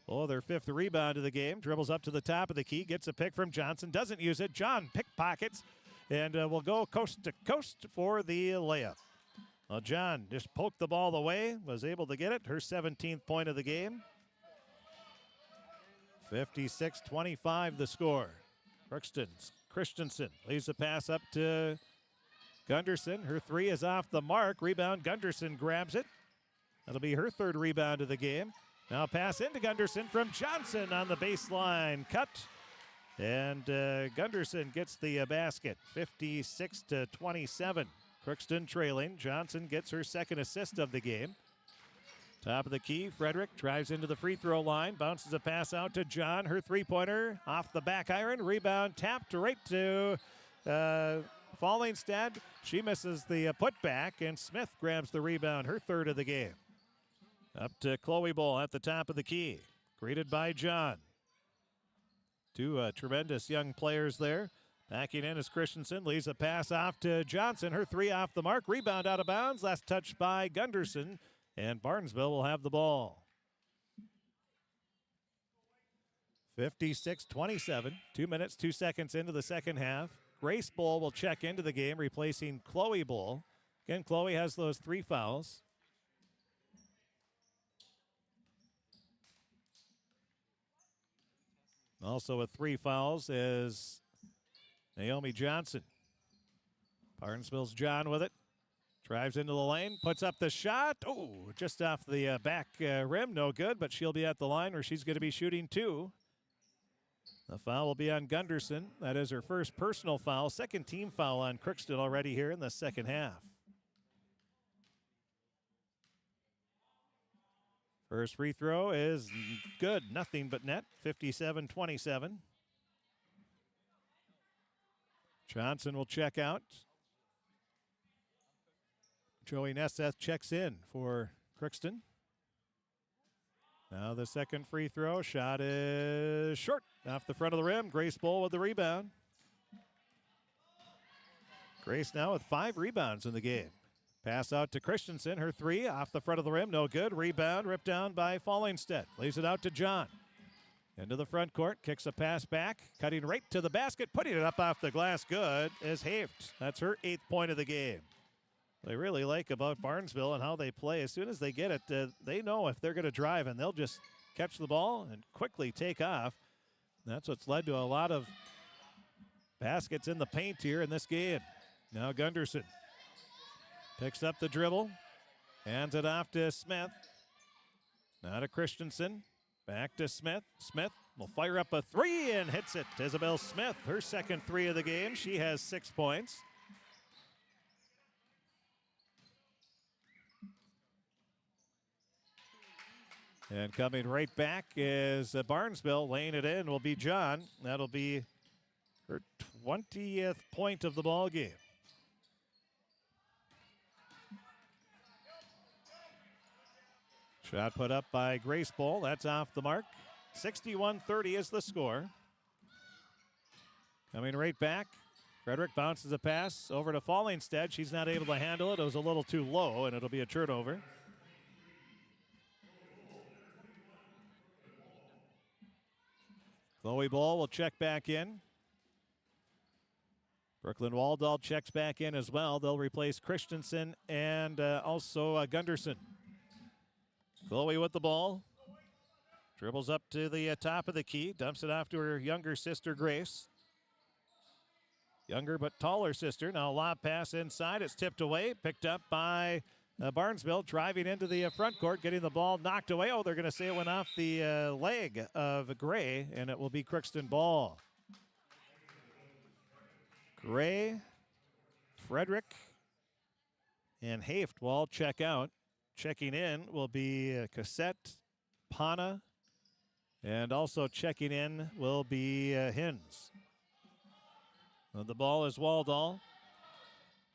S1: Oh, their 5th rebound of the game. Dribbles up to the top of the key, gets a pick from Johnson, doesn't use it. John pickpockets, and will go coast to coast for the layup. Well, John just poked the ball away, was able to get it. Her 17th point of the game. 56-25 the score. Christensen leaves the pass up to Gunderson. Her 3 is off the mark. Rebound, Gunderson grabs it. That'll be her 3rd rebound of the game. Now pass into Gunderson from Johnson on the baseline. Cut. And Gunderson gets the basket. 56-27. Crookston trailing. Johnson gets her 2nd assist of the game. Top of the key, Frederick drives into the free throw line. Bounces a pass out to John. Her 3-pointer off the back iron. Rebound tapped right to Fallingstead. She misses the putback, and Smith grabs the rebound. Her 3rd of the game. Up to Chloe Bull at the top of the key. Greeted by John. 2 tremendous young players there. Backing in is Christensen. Leaves a pass off to Johnson. Her 3 off the mark. Rebound out of bounds. Last touch by Gunderson. And Barnesville will have the ball. 56-27. 2 minutes, 2 seconds into the second half. Grace Bull will check into the game, replacing Chloe Bull. Again, Chloe has those 3 fouls. Also with 3 fouls is Naomi Johnson. Barnesville's John with it. Drives into the lane, puts up the shot. Oh, just off the back rim. No good, but she'll be at the line where she's going to be shooting 2. The foul will be on Gunderson. That is her first personal foul. 2nd team foul on Crookston already here in the second half. First free throw is good. Nothing but net. 57-27. Johnson will check out. Joey Nesseth checks in for Crookston. Now the second free throw. Shot is short. Off the front of the rim. Grace Bull with the rebound. Grace now with 5 rebounds in the game. Pass out to Christensen. Her 3 off the front of the rim. No good. Rebound ripped down by Fallingstead. Leaves it out to John. Into the front court. Kicks a pass back. Cutting right to the basket. Putting it up off the glass. Good is Haft. That's her 8th point of the game. They really like about Barnesville and how they play. As soon as they get it, they know if they're going to drive, and they'll just catch the ball and quickly take off. That's what's led to a lot of baskets in the paint here in this game. Now Gunderson picks up the dribble, hands it off to Smith. Now to Christensen, back to Smith. Smith will fire up a 3 and hits it. Isabel Smith, her 2nd 3 of the game. She has 6 points. And coming right back is Barnesville. Laying it in will be John. That'll be her 20th point of the ball game. Shot put up by Grace Bull. That's off the mark. 61-30 is the score. Coming right back. Frederick bounces a pass over to Fallingstead. She's not able to handle it. It was a little too low, and it'll be a turnover. Chloe Bull will check back in. Brooklyn Waldall checks back in as well. They'll replace Christensen and also Gunderson. Chloe with the ball. Dribbles up to the top of the key. Dumps it off to her younger sister, Grace. Younger but taller sister. Now a lob pass inside. It's tipped away. Picked up by Barnesville, driving into the front court, getting the ball knocked away. Oh, they're going to say it went off the leg of Gray, and it will be Crookston ball. Gray, Frederick, and Haft will all check out. Checking in will be Cassette, Pana, And also checking in will be Hins. The ball is Waldall.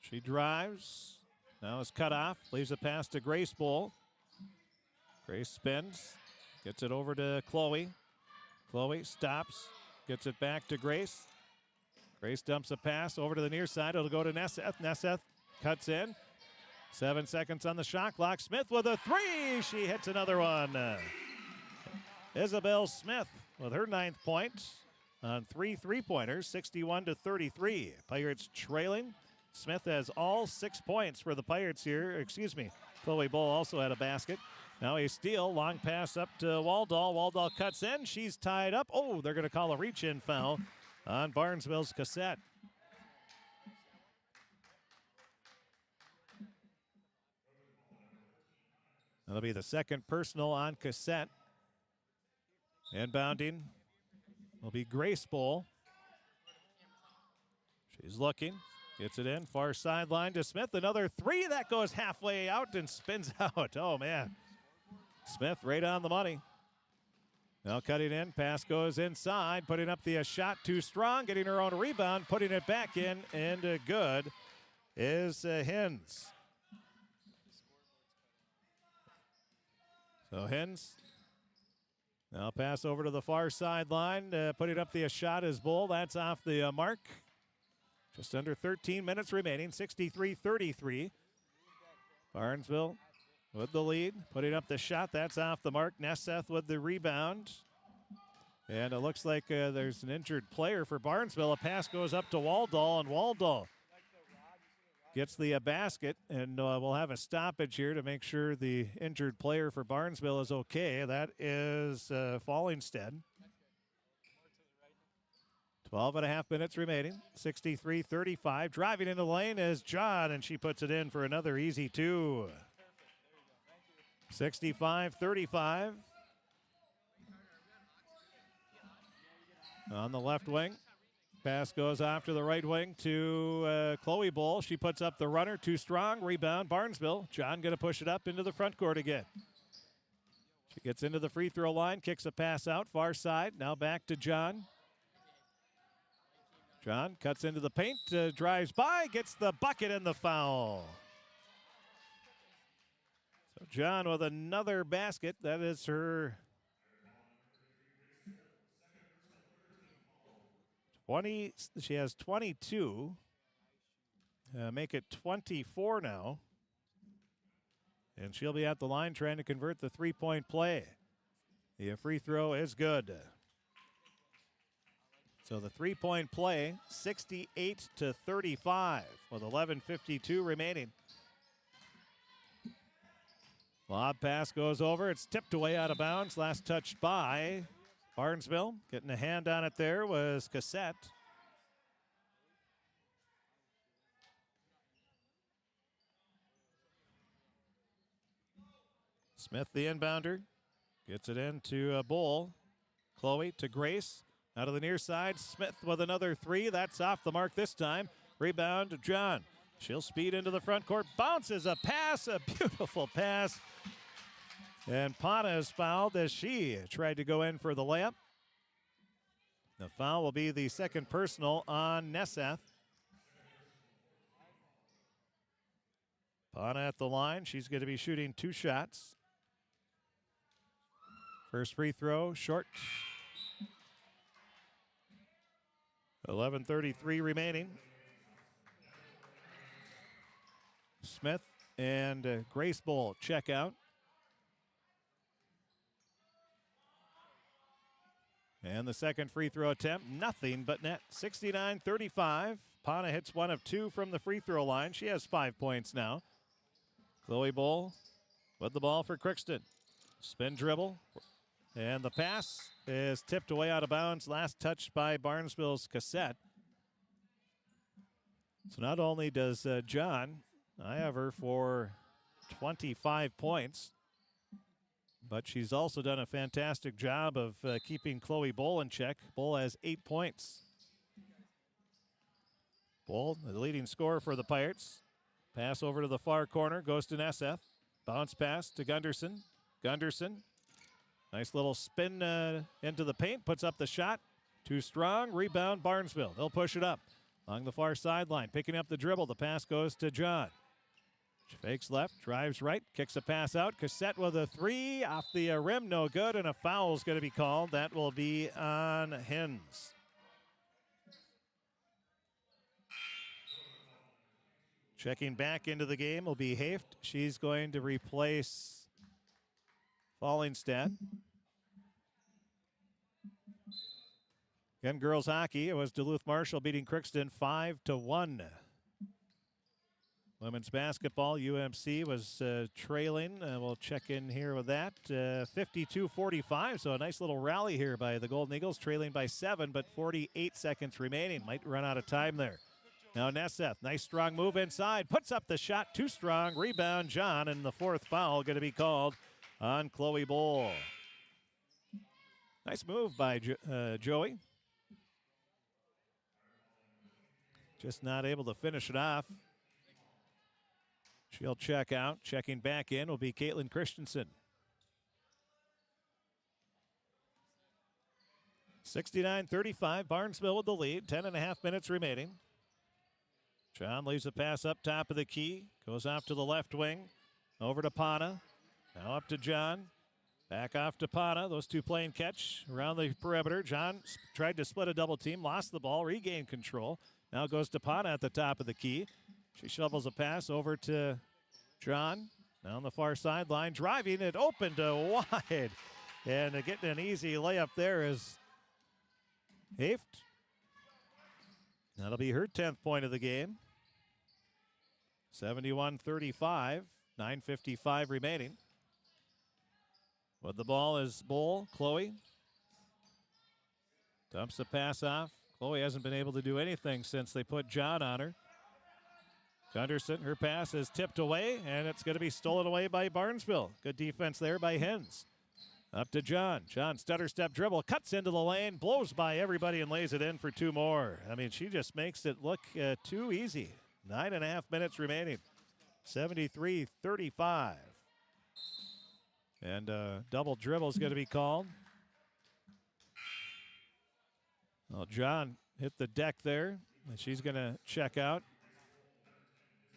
S1: She drives. Now is cut off. Leaves a pass to Grace Bull. Grace spins. Gets it over to Chloe. Chloe stops. Gets it back to Grace. Grace dumps a pass over to the near side. It'll go to Nesseth. Nesseth cuts in. 7 seconds on the shot clock. Smith with a three. She hits another one. Isabel Smith with her 9th point on 3 3-pointers, 61-33. Pirates trailing. Smith has all 6 points for the Pirates here. Chloe Bull also had a basket. Now a steal, long pass up to Waldall. Waldall cuts in. She's tied up. Oh, they're going to call a reach-in foul on Barnesville's Cassette. That'll be the second personal on Cassette. Inbounding will be Grace Bull. She's looking. Gets it in. Far sideline to Smith. Another three. That goes halfway out and spins out. Oh, man. Smith right on the money. Now cutting in. Pass goes inside. Putting up the shot too strong. Getting her own rebound. Putting it back in. And good is Hins. So Hins. Now pass over to the far sideline. Putting up the shot is Bull. That's off the mark. Just under 13 minutes remaining, 63-33. Barnesville with the lead, putting up the shot. That's off the mark. Nesseth with the rebound. And it looks like there's an injured player for Barnesville. A pass goes up to Waldall, and Waldall gets the basket. And we'll have a stoppage here to make sure the injured player for Barnesville is okay. That is Fallingstead. 12 and a half minutes remaining, 63-35. Driving into the lane is John, and she puts it in for another easy two. 65-35. On the left wing. Pass goes off to the right wing to Chloe Bull. She puts up the runner, too strong. Rebound, Barnesville. John going to push it up into the front court again. She gets into the free throw line, kicks a pass out, far side. Now back to John. John cuts into the paint, drives by, gets the bucket and the foul. So John with another basket. That is her 20. She has 22. Make it 24 now. And she'll be at the line trying to convert the three-point play. The free throw is good. So the three-point play, 68-35 with 11:52 remaining. Lob pass goes over. It's tipped away out of bounds. Last touch by Barnesville. Getting a hand on it there was Cassette. Smith, the inbounder, gets it into Bull. Chloe to Grace. Out of the near side, Smith with another three. That's off the mark this time. Rebound to John. She'll speed into the front court. Bounces a pass, a beautiful pass. And Pana is fouled as she tried to go in for the layup. The foul will be the second personal on Nesseth. Pana at the line. She's going to be shooting 2 shots. First free throw, short. 11:33 remaining. Smith and Grace Bull check out. And the second free throw attempt, nothing but net. 69-35. Pana hits 1 of 2 from the free throw line. She has 5 points now. Chloe Bull with the ball for Crookston. Spin dribble. And the pass is tipped away out of bounds. Last touch by Barnesville's Cassette. So not only does John, I have her for 25 points, but she's also done a fantastic job of keeping Chloe Bull in check. Bull has 8 points. Bull, the leading scorer for the Pirates. Pass over to the far corner, goes to Nesseth. Bounce pass to Gunderson. Gunderson. Nice little spin into the paint, puts up the shot. Too strong, rebound Barnesville. They'll push it up along the far sideline. Picking up the dribble, the pass goes to John. Fakes left, drives right, kicks a pass out. Cassette with a three, off the rim, no good, and a foul's going to be called. That will be on Hens. Checking back into the game will be Haft. She's going to replace Fallingstad. Again, girls hockey, it was Duluth Marshall beating Crookston 5-1. Women's basketball, UMC was trailing. We'll check in here with that. 52-45, so a nice little rally here by the Golden Eagles, trailing by 7, but 48 seconds remaining. Might run out of time there. Now Nesseth, nice strong move inside, puts up the shot, too strong, rebound John, and the fourth foul going to be called on Chloe Bowl. Nice move by Joey. Just not able to finish it off. She'll check out. Checking back in will be Caitlin Christensen. 69-35, Barnesville with the lead. 10.5 minutes remaining. John leaves a pass up top of the key. Goes off to the left wing. Over to Pana. Now up to John. Back off to Pana. Those two playing catch around the perimeter. John tried to split a double team. Lost the ball. Regained control. Now goes to Pana at the top of the key. She shovels a pass over to John. Down the far sideline. Driving it open to wide. And getting an easy layup there is Haft. That'll be her 10th point of the game. 71-35. 9:55 remaining. With the ball is Bowl. Chloe. Dumps the pass off. Chloe hasn't been able to do anything since they put John on her. Gunderson, her pass is tipped away, and it's going to be stolen away by Barnesville. Good defense there by Hens. Up to John. John stutter step dribble, cuts into the lane, blows by everybody and lays it in for two more. I mean, she just makes it look too easy. 9.5 minutes remaining. 73-35. And double dribble is going to be called. Well, John hit the deck there, and she's going to check out.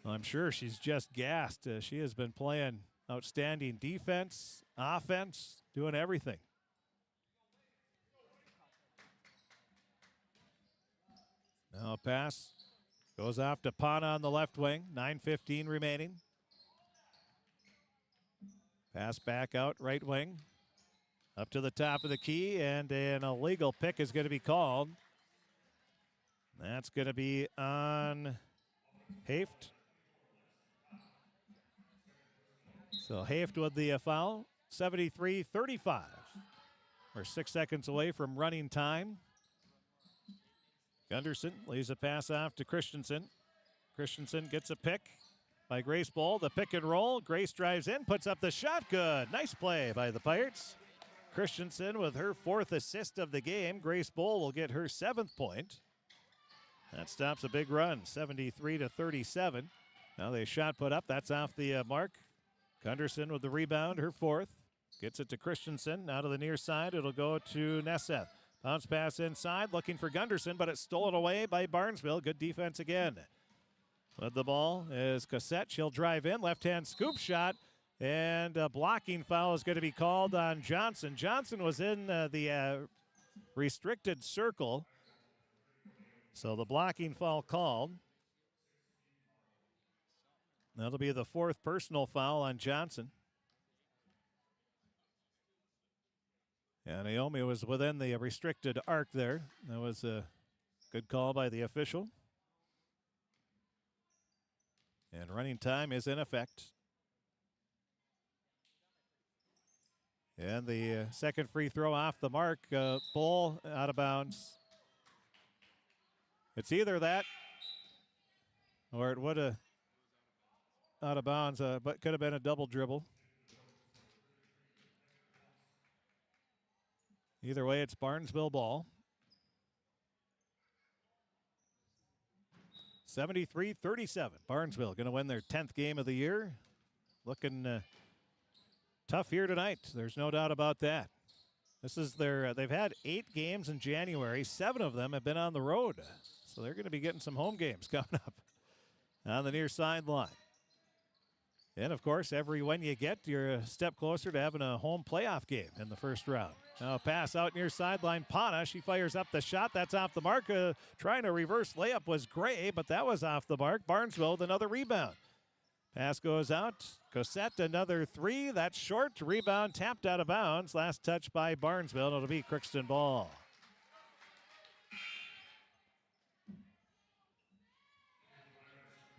S1: Well, I'm sure she's just gassed. She has been playing outstanding defense, offense, doing everything. Now a pass goes off to Pana on the left wing. 9:15 remaining. Pass back out right wing. Up to the top of the key, and an illegal pick is going to be called. That's going to be on Haft. So Haft with the foul. 73-35. We're 6 seconds away from running time. Gunderson leaves a pass off to Christensen. Christensen gets a pick by Grace Bowl. The pick and roll. Grace drives in, puts up the shot. Good. Nice play by the Pirates. Christensen with her 4th assist of the game. Grace Bowl will get her 7th point. That stops a big run, 73-37. Now they shot put up. That's off the mark. Gunderson with the rebound, her 4th. Gets it to Christensen. Now to the near side. It'll go to Nesseth. Bounce pass inside, looking for Gunderson, but it's stolen away by Barnesville. Good defense again. With the ball is Cassette. She'll drive in. Left-hand scoop shot. And a blocking foul is going to be called on Johnson. Johnson was in the restricted circle. So the blocking foul called. That'll be the 4th personal foul on Johnson. And Naomi was within the restricted arc there. That was a good call by the official. And running time is in effect. And the second free throw off the mark. Bull out of bounds. It's either that or it would have out of bounds, but could have been a double dribble. Either way, it's Barnesville ball. 73-37. Barnesville going to win their 10th game of the year. Looking tough here tonight. There's no doubt about that. This is they've had 8 games in January. 7 of them have been on the road. So they're going to be getting some home games coming up on the near sideline. And, of course, every win you get, you're a step closer to having a home playoff game in the first round. Now a pass out near sideline. Pana, she fires up the shot. That's off the mark. Trying to reverse layup was Gray, but that was off the mark. Barnesville with another rebound. Pass goes out. Cosette, another 3. That's short. Rebound tapped out of bounds. Last touch by Barnesville. It'll be Crookston ball.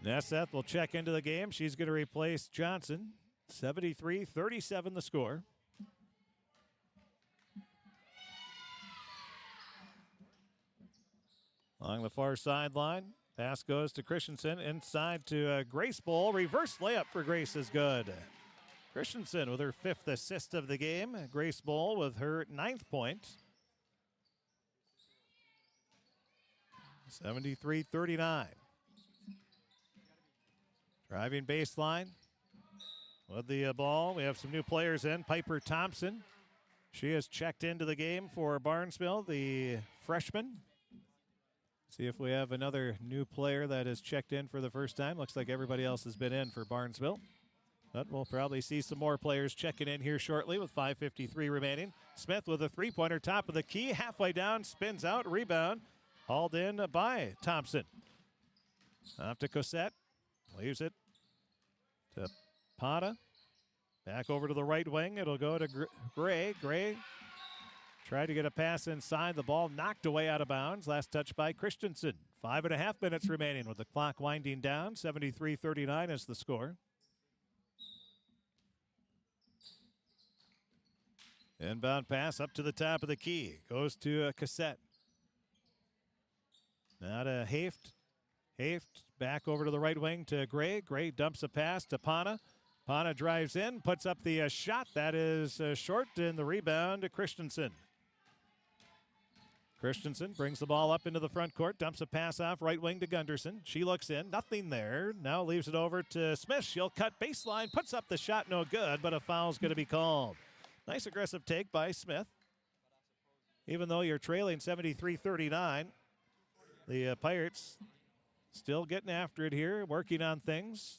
S1: Nesseth will check into the game. She's going to replace Johnson. 73-37 the score. Along the far sideline. Pass goes to Christensen. Inside to Grace Bowl. Reverse layup for Grace is good. Christensen with her 5th assist of the game. Grace Bowl with her 9th point. 73-39. Driving baseline with the ball. We have some new players in. Piper Thompson. She has checked into the game for Barnesville, the freshman. See if we have another new player that has checked in for the first time. Looks like everybody else has been in for Barnesville. But we'll probably see some more players checking in here shortly with 5:53 remaining. Smith with a 3-pointer, top of the key. Halfway down, spins out, rebound. Hauled in by Thompson. Off to Cosette. Leaves it to Pata. Back over to the right wing. It'll go to Gray. Gray tried to get a pass inside. The ball knocked away out of bounds. Last touch by Christensen. 5.5 minutes remaining with the clock winding down. 73-39 is the score. Inbound pass up to the top of the key. Goes to Cassette. Now to Haft. Haft back over to the right wing to Gray. Gray dumps a pass to Pana. Pana drives in, puts up the shot. That is short, and the rebound to Christensen. Christensen brings the ball up into the front court, dumps a pass off right wing to Gunderson. She looks in, nothing there. Now leaves it over to Smith. She'll cut baseline, puts up the shot, no good, but a foul's going to be called. Nice aggressive take by Smith. Even though you're trailing 73-39, the Pirates still getting after it here, working on things.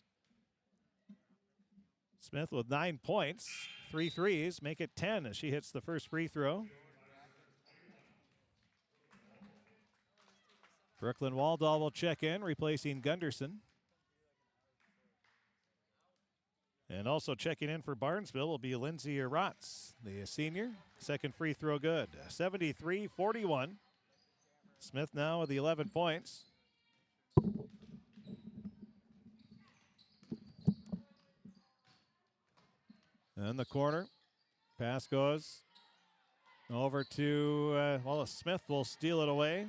S1: Smith with 9 points, 3 threes, make it 10 as she hits the first free throw. Brooklyn Waldall will check in, replacing Gunderson. And also checking in for Barnesville will be Lindsay Rotz, the senior. Second free throw good. 73-41. Smith now with the 11 points. In the corner, pass goes over to, Smith will steal it away.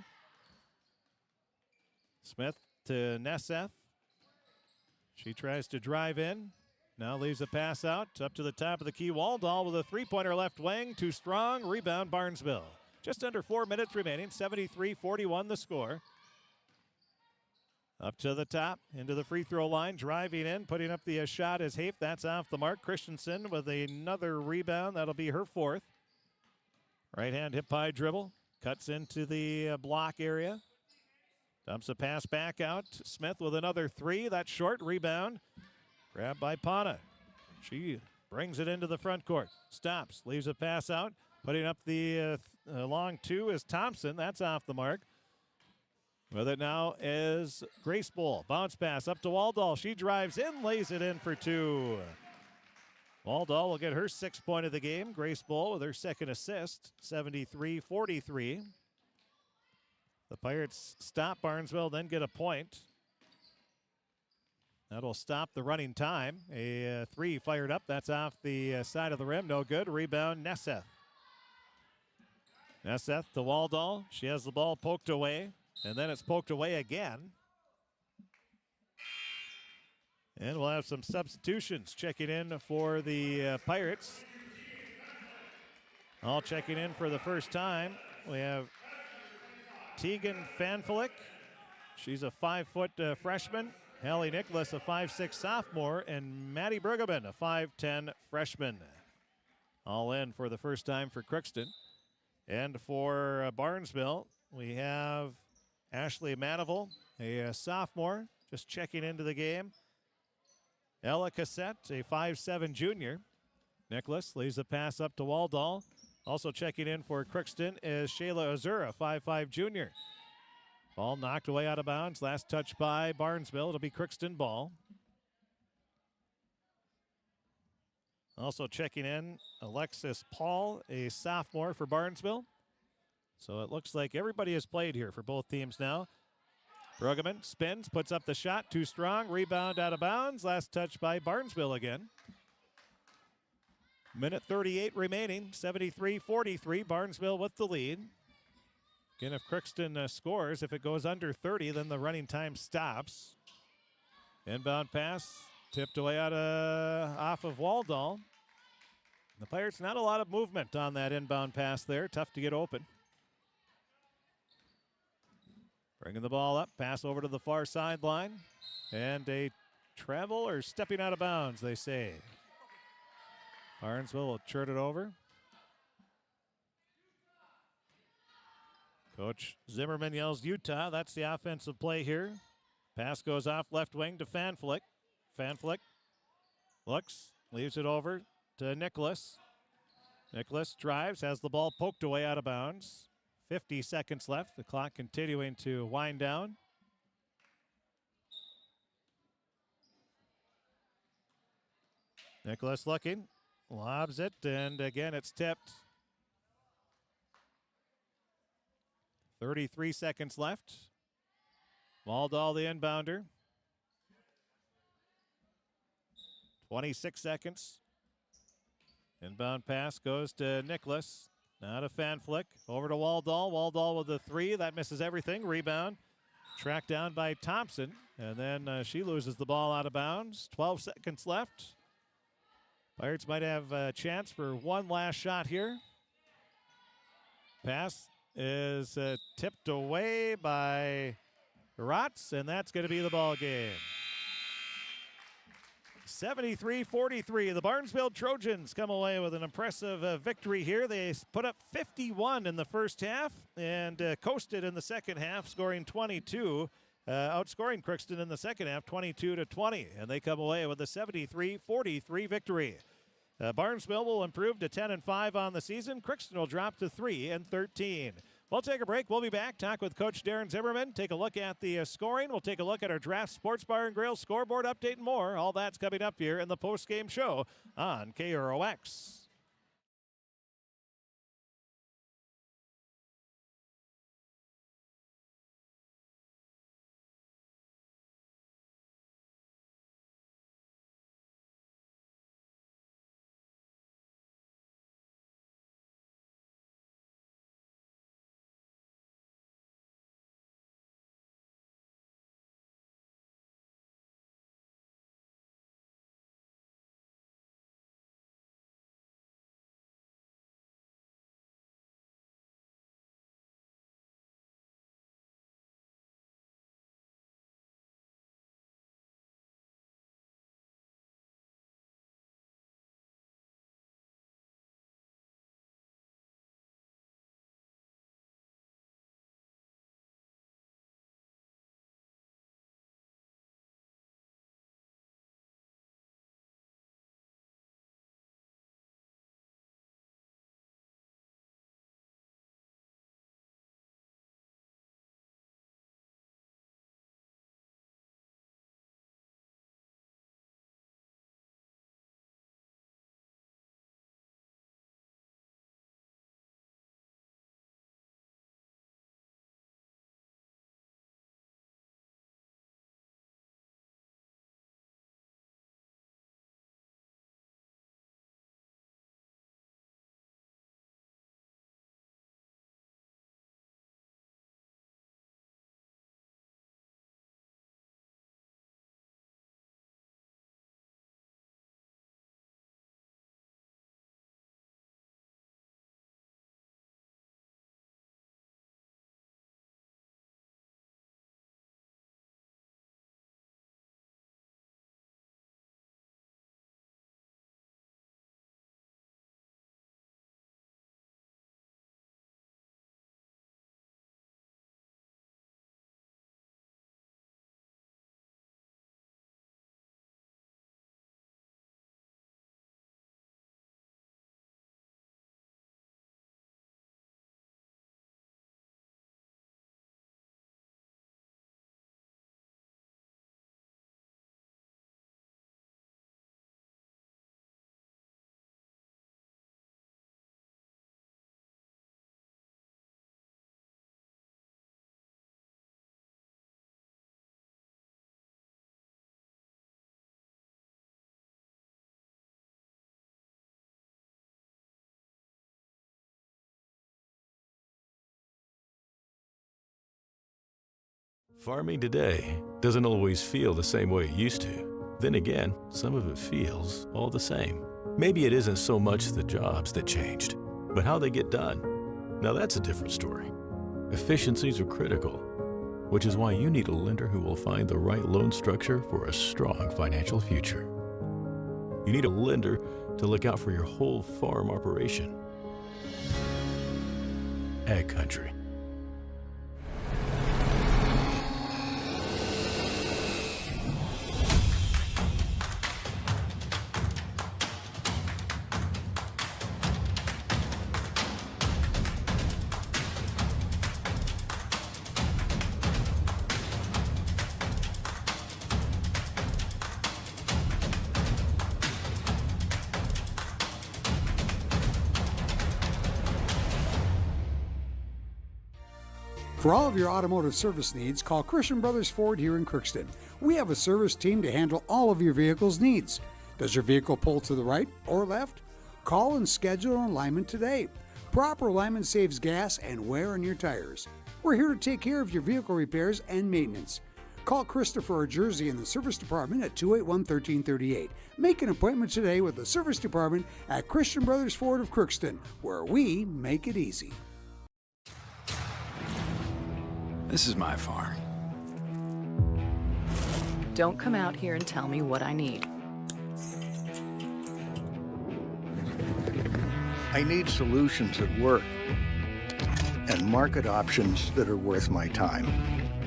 S1: Smith to Nesseth. She tries to drive in. Now leaves a pass out, up to the top of the key. Waldall with a 3-pointer left wing. Too strong. Rebound Barnesville. Just under 4 minutes remaining. 73-41 the score. Up to the top, into the free throw line, driving in, putting up the shot is Hafe. That's off the mark. Christensen with another rebound. That'll be her 4th. Right hand hip high dribble. Cuts into the block area. Dumps a pass back out. Smith with another 3. That's short. Rebound. Grabbed by Pana. She brings it into the front court. Stops. Leaves a pass out. Putting up the long 2 is Thompson. That's off the mark. With it now is Grace Bowl. Bounce pass up to Waldall. She drives in, lays it in for 2. Waldall will get her 6th point of the game. Grace Bowl with her 2nd assist. 73-43. The Pirates stop Barnesville, then get a point. That'll stop the running time. A 3 fired up. That's off the side of the rim. No good. Rebound, Nesseth. Nesseth to Waldall. She has the ball poked away. And then it's poked away again. And we'll have some substitutions checking in for the Pirates. All checking in for the first time. We have Tegan Fanflick. She's a 5-foot freshman. Hallie Nicholas, a 5'6" sophomore. And Maddie Brueggemann, a 5'10" freshman. all in for the first time for Crookston. And for Barnesville, we have Ashley Manival, a sophomore, just checking into the game. Ella Cassette, a 5'7 junior. Nicholas leaves the pass up to Waldall. Also checking in for Crookston is Shayla Azura, 5'5 junior. Ball knocked away out of bounds. Last touch by Barnesville. It'll be Crookston ball. Also checking in, Alexis Paul, a sophomore for Barnesville. So it looks like everybody has played here for both teams now. Bruggeman spins, puts up the shot, too strong. Rebound out of bounds. Last touch by Barnesville again. Minute 38 remaining, 73-43. Barnesville with the lead. Again, if Crookston scores, if it goes under 30, then the running time stops. Inbound pass, tipped away off of Waldall. The Pirates, not a lot of movement on that inbound pass there. Tough to get open. Bringing the ball up, pass over to the far sideline. And a travel or stepping out of bounds, they say. Barnesville will churn it over. Coach Zimmerman yells Utah. That's the offensive play here. Pass goes off left wing to Fanflick. Fanflick looks, leaves it over to Nicholas. Nicholas drives, has the ball poked away out of bounds. 50 seconds left. The clock continuing to wind down. Nicholas looking, lobs it, and again it's tipped. 33 seconds left. Waldall the inbounder. 26 seconds. Inbound pass goes to Nicholas. Now to Fanflick. Over to Waldall. Waldall with the three. That misses everything. Rebound. Tracked down by Thompson. And then she loses the ball out of bounds. 12 seconds left. Pirates might have a chance for one last shot here. Pass is tipped away by Rotz, and that's going to be the ball game. 73-43. The Barnesville Trojans come away with an impressive victory here. They put up 51 in the first half and coasted in the second half, scoring 22, outscoring Crookston in the second half, 22-20, and they come away with a 73-43 victory. Barnesville will improve to 10-5 on the season. Crookston will drop to 3-13. We'll take a break. We'll be back. Talk with Coach Darren Zimmerman. Take a look at the scoring. We'll take a look at our Draft Sports Bar and Grill scoreboard update and more. All that's coming up here in the post-game show on KROX.
S2: Farming today doesn't always feel the same way it used to. Then again, some of it feels all the same. Maybe it isn't so much the jobs that changed, but how they get done. Now that's a different story. Efficiencies are critical, which is why you need a lender who will find the right loan structure for a strong financial future. You need a lender to look out for your whole farm operation. Ag Country.
S3: For all of your automotive service needs, call Christian Brothers Ford here in Crookston. We have a service team to handle all of your vehicle's needs. Does your vehicle pull to the right or left? Call and schedule an alignment today. Proper alignment saves gas and wear on your tires. We're here to take care of your vehicle repairs and maintenance. Call Christopher or Jersey in the service department at 281-1338. Make an appointment today with the service department at Christian Brothers Ford of Crookston, where we make it easy.
S7: This is my farm.
S5: Don't come out here and tell me what I need.
S6: I need solutions that work and market options that are worth my time.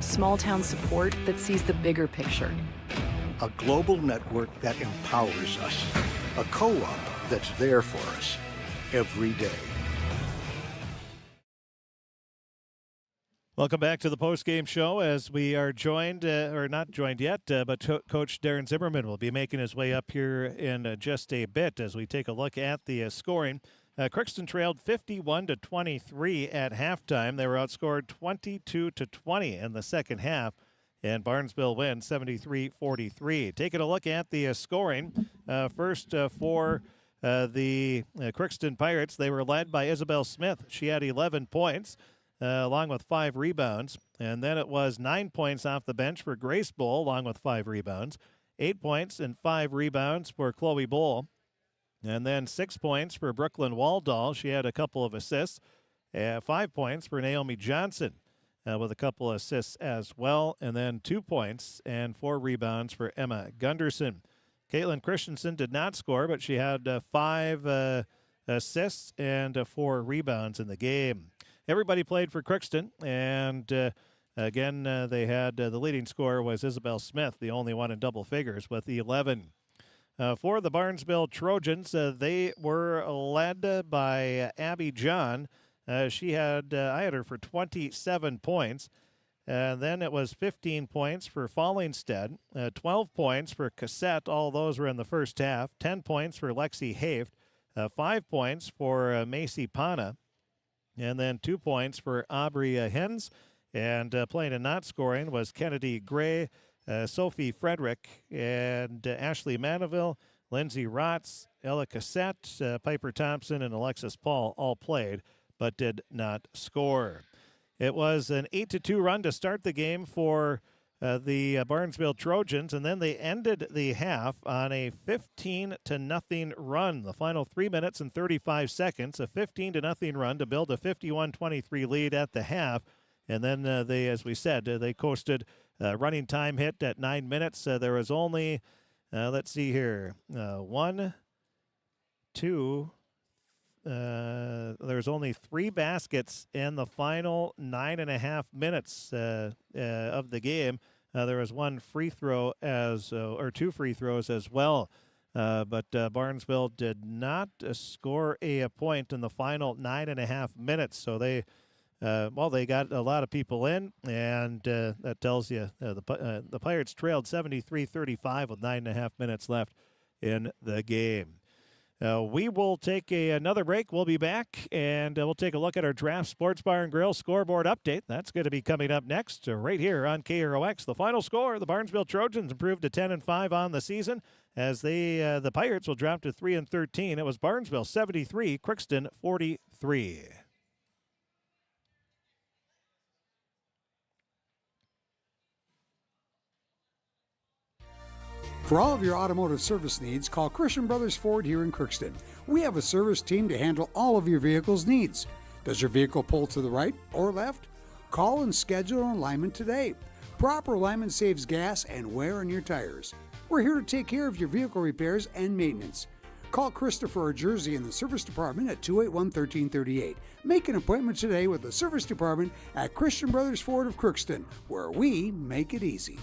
S5: Small town support that sees the bigger picture.
S6: A global network that empowers us. A co-op that's there for us every day.
S1: Welcome back to the post-game show as we are joined, or not joined yet, but Coach Darren Zimmerman will be making his way up here in just a bit as we take a look at the scoring. Crookston trailed 51-23 at halftime. They were outscored 22-20 in the second half, and Barnesville wins 73-43. Taking a look at the scoring, first for the Crookston Pirates, they were led by Isabel Smith. She had 11 points. Along with 5 rebounds. And then it was 9 points off the bench for Grace Bull, along with 5 rebounds. 8 points and 5 rebounds for Chloe Bull. And then 6 points for Brooklyn Waldall. She had a couple of assists. 5 points for Naomi Johnson with a couple of assists as well. And then 2 points and 4 rebounds for Emma Gunderson. Caitlin Christensen did not score, but she had 5 assists and 4 rebounds in the game. Everybody played for Crookston, and again, they had the leading scorer was Isabel Smith, the only one in double figures with 11. For the Barnesville Trojans, they were led by Abby John. I had her for 27 points. Then it was 15 points for Fallingstead, 12 points for Cassette. All those were in the first half. 10 points for Lexi Haft, 5 points for Macy Pana. And then 2 points for Aubrey Hens. And playing and not scoring was Kennedy Gray, Sophie Frederick, and Ashley Manaville, Lindsay Rotz, Ella Cassette, Piper Thompson, and Alexis Paul all played but did not score. It was an 8-2 run to start the game for the Barnesville Trojans, and then they ended the half on a 15-0 run. The final 3 minutes and 35 seconds, a 15-0 run to build a 51-23 lead at the half. And then they, as we said, they coasted running time hit at 9 minutes. There was only, let's see here, there's only 3 baskets in the final 9.5 minutes of the game. There was 1 free throw or 2 free throws as well. But Barnesville did not score a point in the final 9.5 minutes. So they got a lot of people in, and that tells you the Pirates trailed 73-35 with 9.5 minutes left in the game. We will take another break. We'll be back, and we'll take a look at our Draft Sports Bar and Grill scoreboard update. That's going to be coming up next right here on KROX. The final score, the Barnesville Trojans improved to 10-5 on the season as the Pirates will drop to 3-13. It was Barnesville 73, Crookston 43.
S3: For all of your automotive service needs, call Christian Brothers Ford here in Crookston. We have a service team to handle all of your vehicle's needs. Does your vehicle pull to the right or left? Call and schedule an alignment today. Proper alignment saves gas and wear on your tires. We're here to take care of your vehicle repairs and maintenance. Call Christopher or Jersey in the service department at 281-1338. Make an appointment today with the service department at Christian Brothers Ford of Crookston, where we make it easy.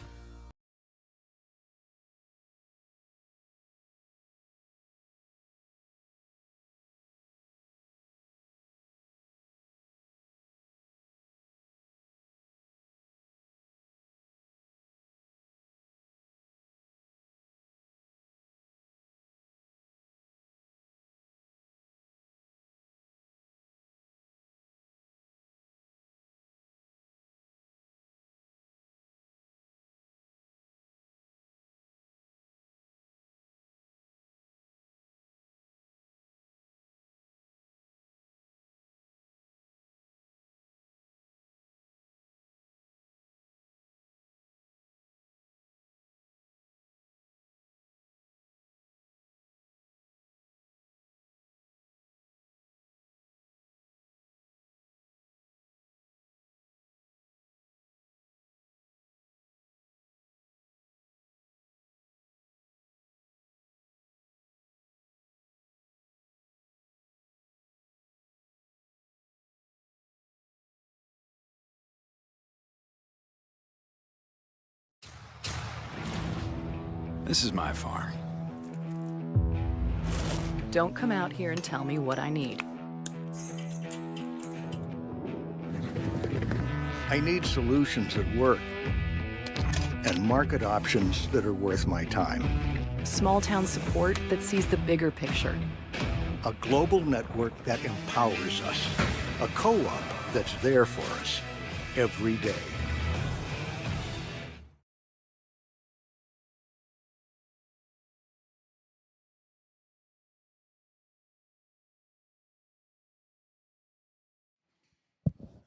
S7: This is my farm.
S5: Don't come out here and tell me what I need.
S6: I need solutions that work and market options that are worth my time.
S5: Small town support that sees the bigger picture.
S6: A global network that empowers us. A co-op that's there for us every day.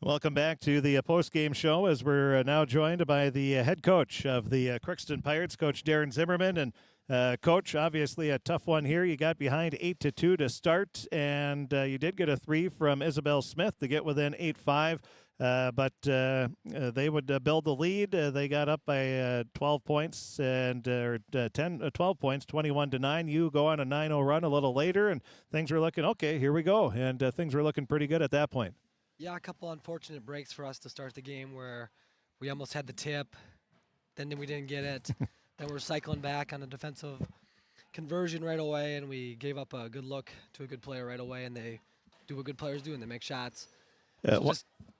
S1: Welcome back to the post-game show as we're now joined by the head coach of the Crookston Pirates, Coach Darren Zimmerman. And Coach, obviously a tough one here. You got behind 8-2 to start, and you did get a 3 from Isabel Smith to get within 8-5. But they would build the lead. They got up by 12 points and 12 points, 21-9. You go on a 9-0 run a little later, and things were looking okay. Here we go, and things were looking pretty good at that point.
S14: Yeah, a couple unfortunate breaks for us to start the game where we almost had the tip, then we didn't get it. Then we're cycling back on a defensive conversion right away, and we gave up a good look to a good player right away, and they do what good players do, and they make shots. So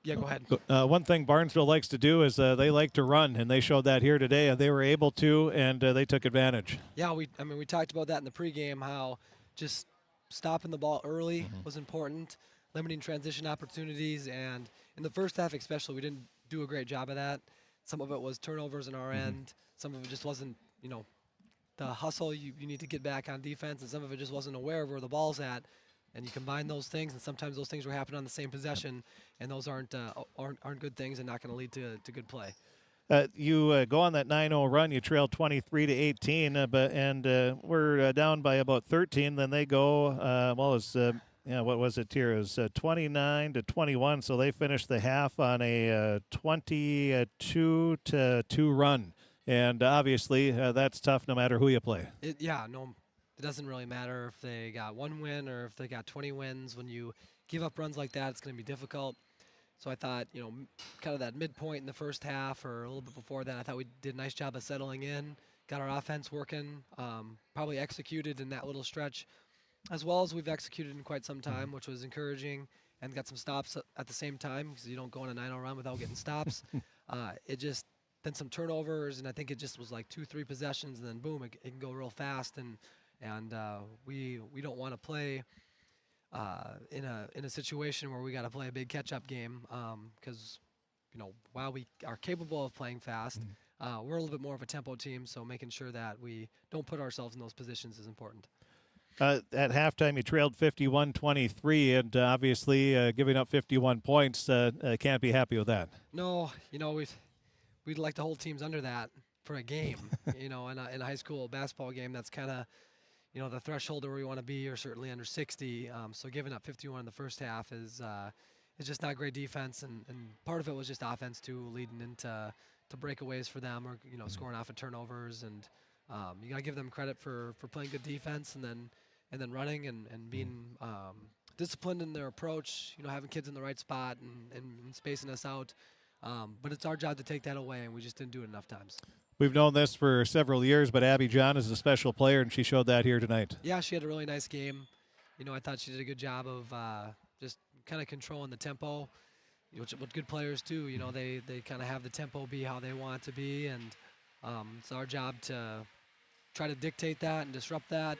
S14: go ahead.
S1: One thing Barnesville likes to do is they like to run, and they showed that here today, and they were able to, and they took advantage.
S14: Yeah, we talked about that in the pregame, how just stopping the ball early was important, limiting transition opportunities, and in the first half especially, we didn't do a great job of that. Some of it was turnovers on our end. Some of it just wasn't, the hustle you need to get back on defense, and some of it just wasn't aware of where the ball's at. And you combine those things, and sometimes those things were happening on the same possession, and those aren't good things and not going to lead to good play.
S1: You go on that 9-0 run. You trailed 23-18, and we're down by about 13. Then they go. What was it here? It was 29-21. So they finished the half on a 22-2 run, and obviously that's tough no matter who you play.
S14: It doesn't really matter if they got one win or if they got 20 wins. When you give up runs like that, it's going to be difficult. So I thought, kind of that midpoint in the first half or a little bit before that, I thought we did a nice job of settling in, got our offense working, probably executed in that little stretch as well as we've executed in quite some time, which was encouraging, and got some stops at the same time because you don't go on a 9-0 run without getting stops. Then some turnovers, and I think it just was like 2-3 possessions, and then boom, it can go real fast, and we don't want to play in a situation where we got to play a big catch-up game because while we are capable of playing fast, we're a little bit more of a tempo team, so making sure that we don't put ourselves in those positions is important.
S1: At halftime, you trailed 51-23, and obviously giving up 51 points, can't be happy with that.
S14: No, we'd like to hold teams under that, for a game. In a high school basketball game, that's kind of the threshold where we want to be, or certainly under 60. So giving up 51 in the first half is just not great defense, and part of it was just offense too, leading into breakaways for them, or scoring off of turnovers. And you got to give them credit for playing good defense, and then running and being disciplined in their approach. Having kids in the right spot and spacing us out. But it's our job to take that away, and we just didn't do it enough times.
S1: We've known this for several years, but Abby John is a special player, and she showed that here tonight.
S14: Yeah, she had a really nice game. I thought she did a good job of just kind of controlling the tempo, what good players do. They kind of have the tempo be how they want it to be, and it's our job to try to dictate that and disrupt that.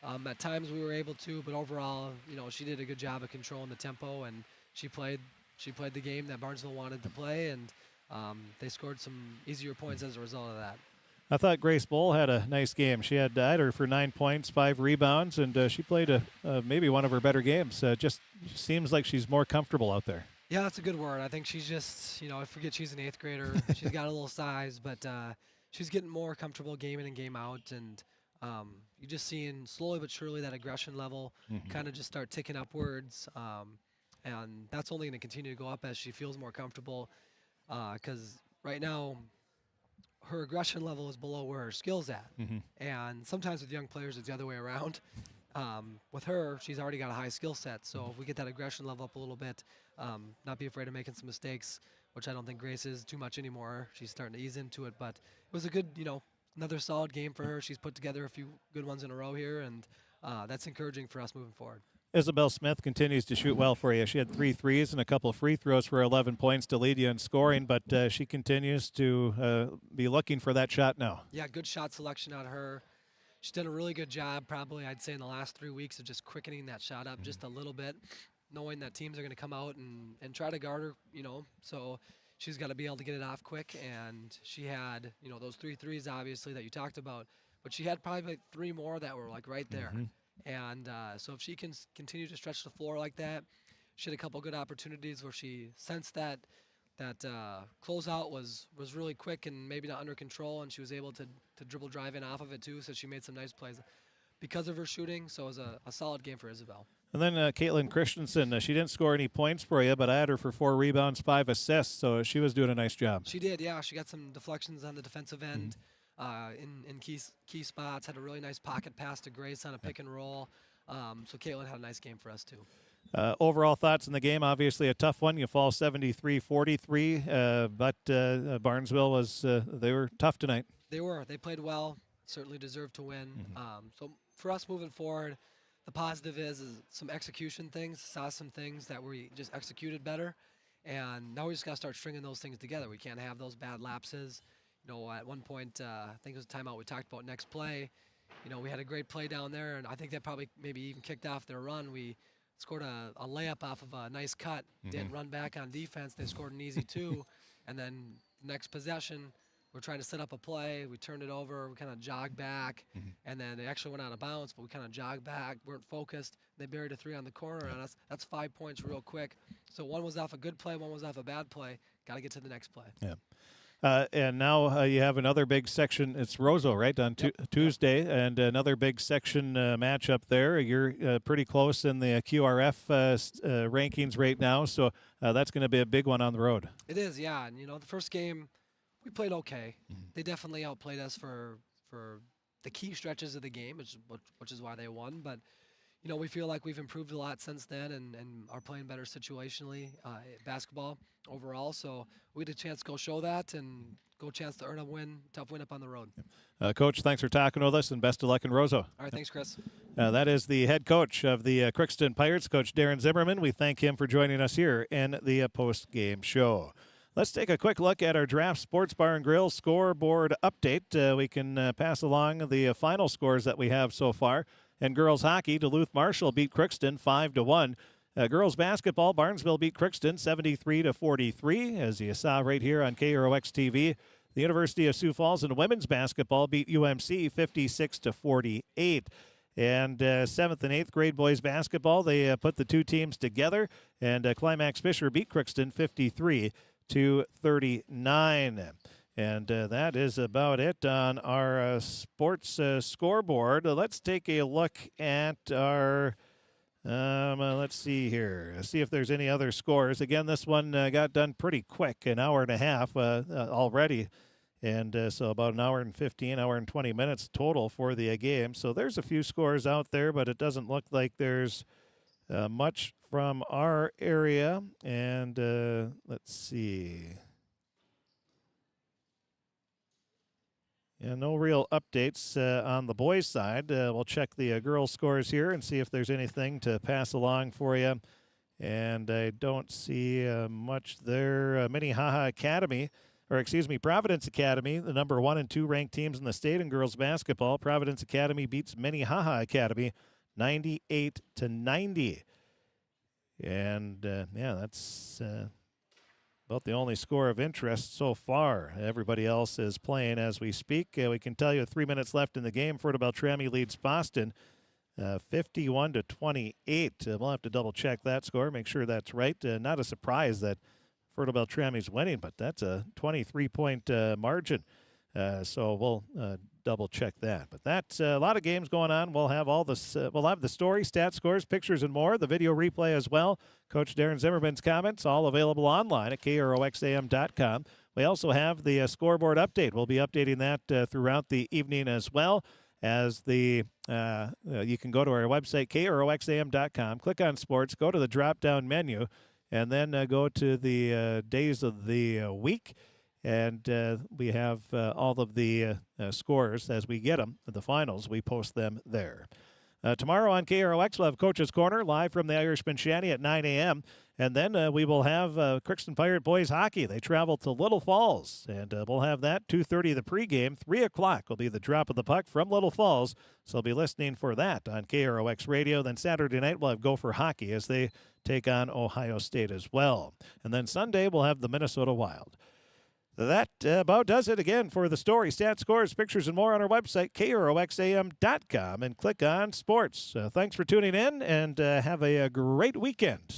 S14: At times we were able to, but overall, she did a good job of controlling the tempo, and she played the game that Barnesville wanted to play, and they scored some easier points as a result of that.
S1: I thought Grace Bull had a nice game. She had her for 9 points, 5 rebounds, and she played maybe one of her better games. Just seems like she's more comfortable out there.
S14: Yeah, that's a good word. I think she's just, I forget she's an 8th grader. She's got a little size, but she's getting more comfortable game in and game out, and you're just seeing slowly but surely that aggression level kind of just start ticking upwards. And that's only going to continue to go up as she feels more comfortable, because right now her aggression level is below where her skill's at. And sometimes with young players it's the other way around. With her, she's already got a high skill set, so if we get that aggression level up a little bit, not be afraid of making some mistakes, which I don't think Grace is too much anymore. She's starting to ease into it, but it was a good, another solid game for her. She's put together a few good ones in a row here, and that's encouraging for us moving forward.
S1: Isabel Smith continues to shoot well for you. She had 3 threes and a couple of free throws for 11 points to lead you in scoring, but she continues to be looking for that shot now.
S14: Yeah, good shot selection out of her. She's done a really good job, probably, I'd say, in the last 3 weeks of just quickening that shot up just a little bit, knowing that teams are going to come out and try to guard her, so she's got to be able to get it off quick. And she had, those 3 threes, obviously, that you talked about, but she had probably like 3 more that were like right there. And so if she can continue to stretch the floor like that, she had a couple good opportunities where she sensed that closeout was really quick and maybe not under control, and she was able to dribble drive in off of it too, so she made some nice plays because of her shooting. So it was a solid game for Isabel.
S1: And then Caitlin Christensen, she didn't score any points for you, but I had her for 4 rebounds, 5 assists, so she was doing a nice job.
S14: She did, yeah. She got some deflections on the defensive end. In key spots, had a really nice pocket pass to Grace on a pick and roll. So Caitlin had a nice game for us too.
S1: Overall thoughts in the game, obviously a tough one. You fall 73-43, but Barnesville they were tough tonight.
S14: They were. They played well, certainly deserved to win. So for us moving forward, the positive is some execution things, saw some things that we just executed better, and now we just got to start stringing those things together. We can't have those bad lapses. At one point, I think it was a timeout, we talked about next play. We had a great play down there, and I think that probably maybe even kicked off their run. We scored a layup off of a nice cut, didn't run back on defense. They scored an easy 2, and then next possession, we're trying to set up a play. We turned it over. We kind of jogged back, and then they actually went out of bounds, but we kind of jogged back, weren't focused. They buried a 3 on the corner on us. That's 5 points real quick. So one was off a good play, one was off a bad play. Got to get to the next play.
S1: Yeah. And now you have another big section. It's Roseau, right, on Tuesday, and another big section matchup there. You're pretty close in the QRF rankings right now, so that's going to be a big one on the road.
S14: It is, yeah. And, the first game, we played okay. They definitely outplayed us for the key stretches of the game, which is why they won. But, we feel like we've improved a lot since then and are playing better situationally basketball overall. So we had a chance to go show that and go a chance to earn a win, tough win up on the road.
S1: Coach, thanks for talking with us, and best of luck in Roseau.
S14: All right, thanks, Chris.
S1: That is the head coach of the Crookston Pirates, Coach Darren Zimmerman. We thank him for joining us here in the post-game show. Let's take a quick look at our Draft Sports Bar and Grill scoreboard update. We can pass along the final scores that we have so far. In girls hockey, Duluth Marshall beat Crookston 5-1. Girls basketball, Barnesville beat Crookston 73-43, as you saw right here on KROX TV. The University of Sioux Falls in women's basketball beat UMC 56-48. And 7th and 8th grade boys basketball, they put the two teams together, and Climax Fisher beat Crookston 53-39. And that is about it on our sports scoreboard. Let's take a look at our, let's see here. See if there's any other scores. Again, this one got done pretty quick, an hour and a half already. And so about an hour and 15, hour and 20 minutes total for the game. So there's a few scores out there, but it doesn't look like there's much from our area. And let's see. Yeah, no real updates on the boys' side. We'll check the girls' scores here and see if there's anything to pass along for you. And I don't see much there. Minnehaha Academy, Providence Academy, the number 1 and 2 ranked teams in the state in girls basketball. Providence Academy beats Minnehaha Academy 98-90. And that's about the only score of interest so far. Everybody else is playing as we speak. We can tell you 3 minutes left in the game. Fort Beltrami leads Boston 51-28. We'll have to double check that score, make sure that's right. Not a surprise that Fort Beltrami's winning, but that's a 23-point margin. So we'll double check that. But that's a lot of games going on. We'll have all this. We'll have the story, stats, scores, pictures, and more. The video replay as well. Coach Darren Zimmerman's comments all available online at KROXAM.com. We also have the scoreboard update. We'll be updating that throughout the evening as well. As you can go to our website, KROXAM.com, click on sports, go to the drop-down menu, and then go to the days of the week. And we have all of the scores as we get them, the finals. We post them there. Tomorrow on KROX, we'll have Coach's Corner live from the Irishman Shanty at 9 a.m. And then we will have Crookston Pirate Boys Hockey. They travel to Little Falls, and we'll have that 2:30 the pregame. 3 o'clock will be the drop of the puck from Little Falls. So be listening for that on KROX Radio. Then Saturday night we'll have Gopher Hockey as they take on Ohio State as well. And then Sunday we'll have the Minnesota Wild. That about does it again for the story, stats, scores, pictures, and more on our website, KROXAM.com, and click on sports. Thanks for tuning in, and have a great weekend.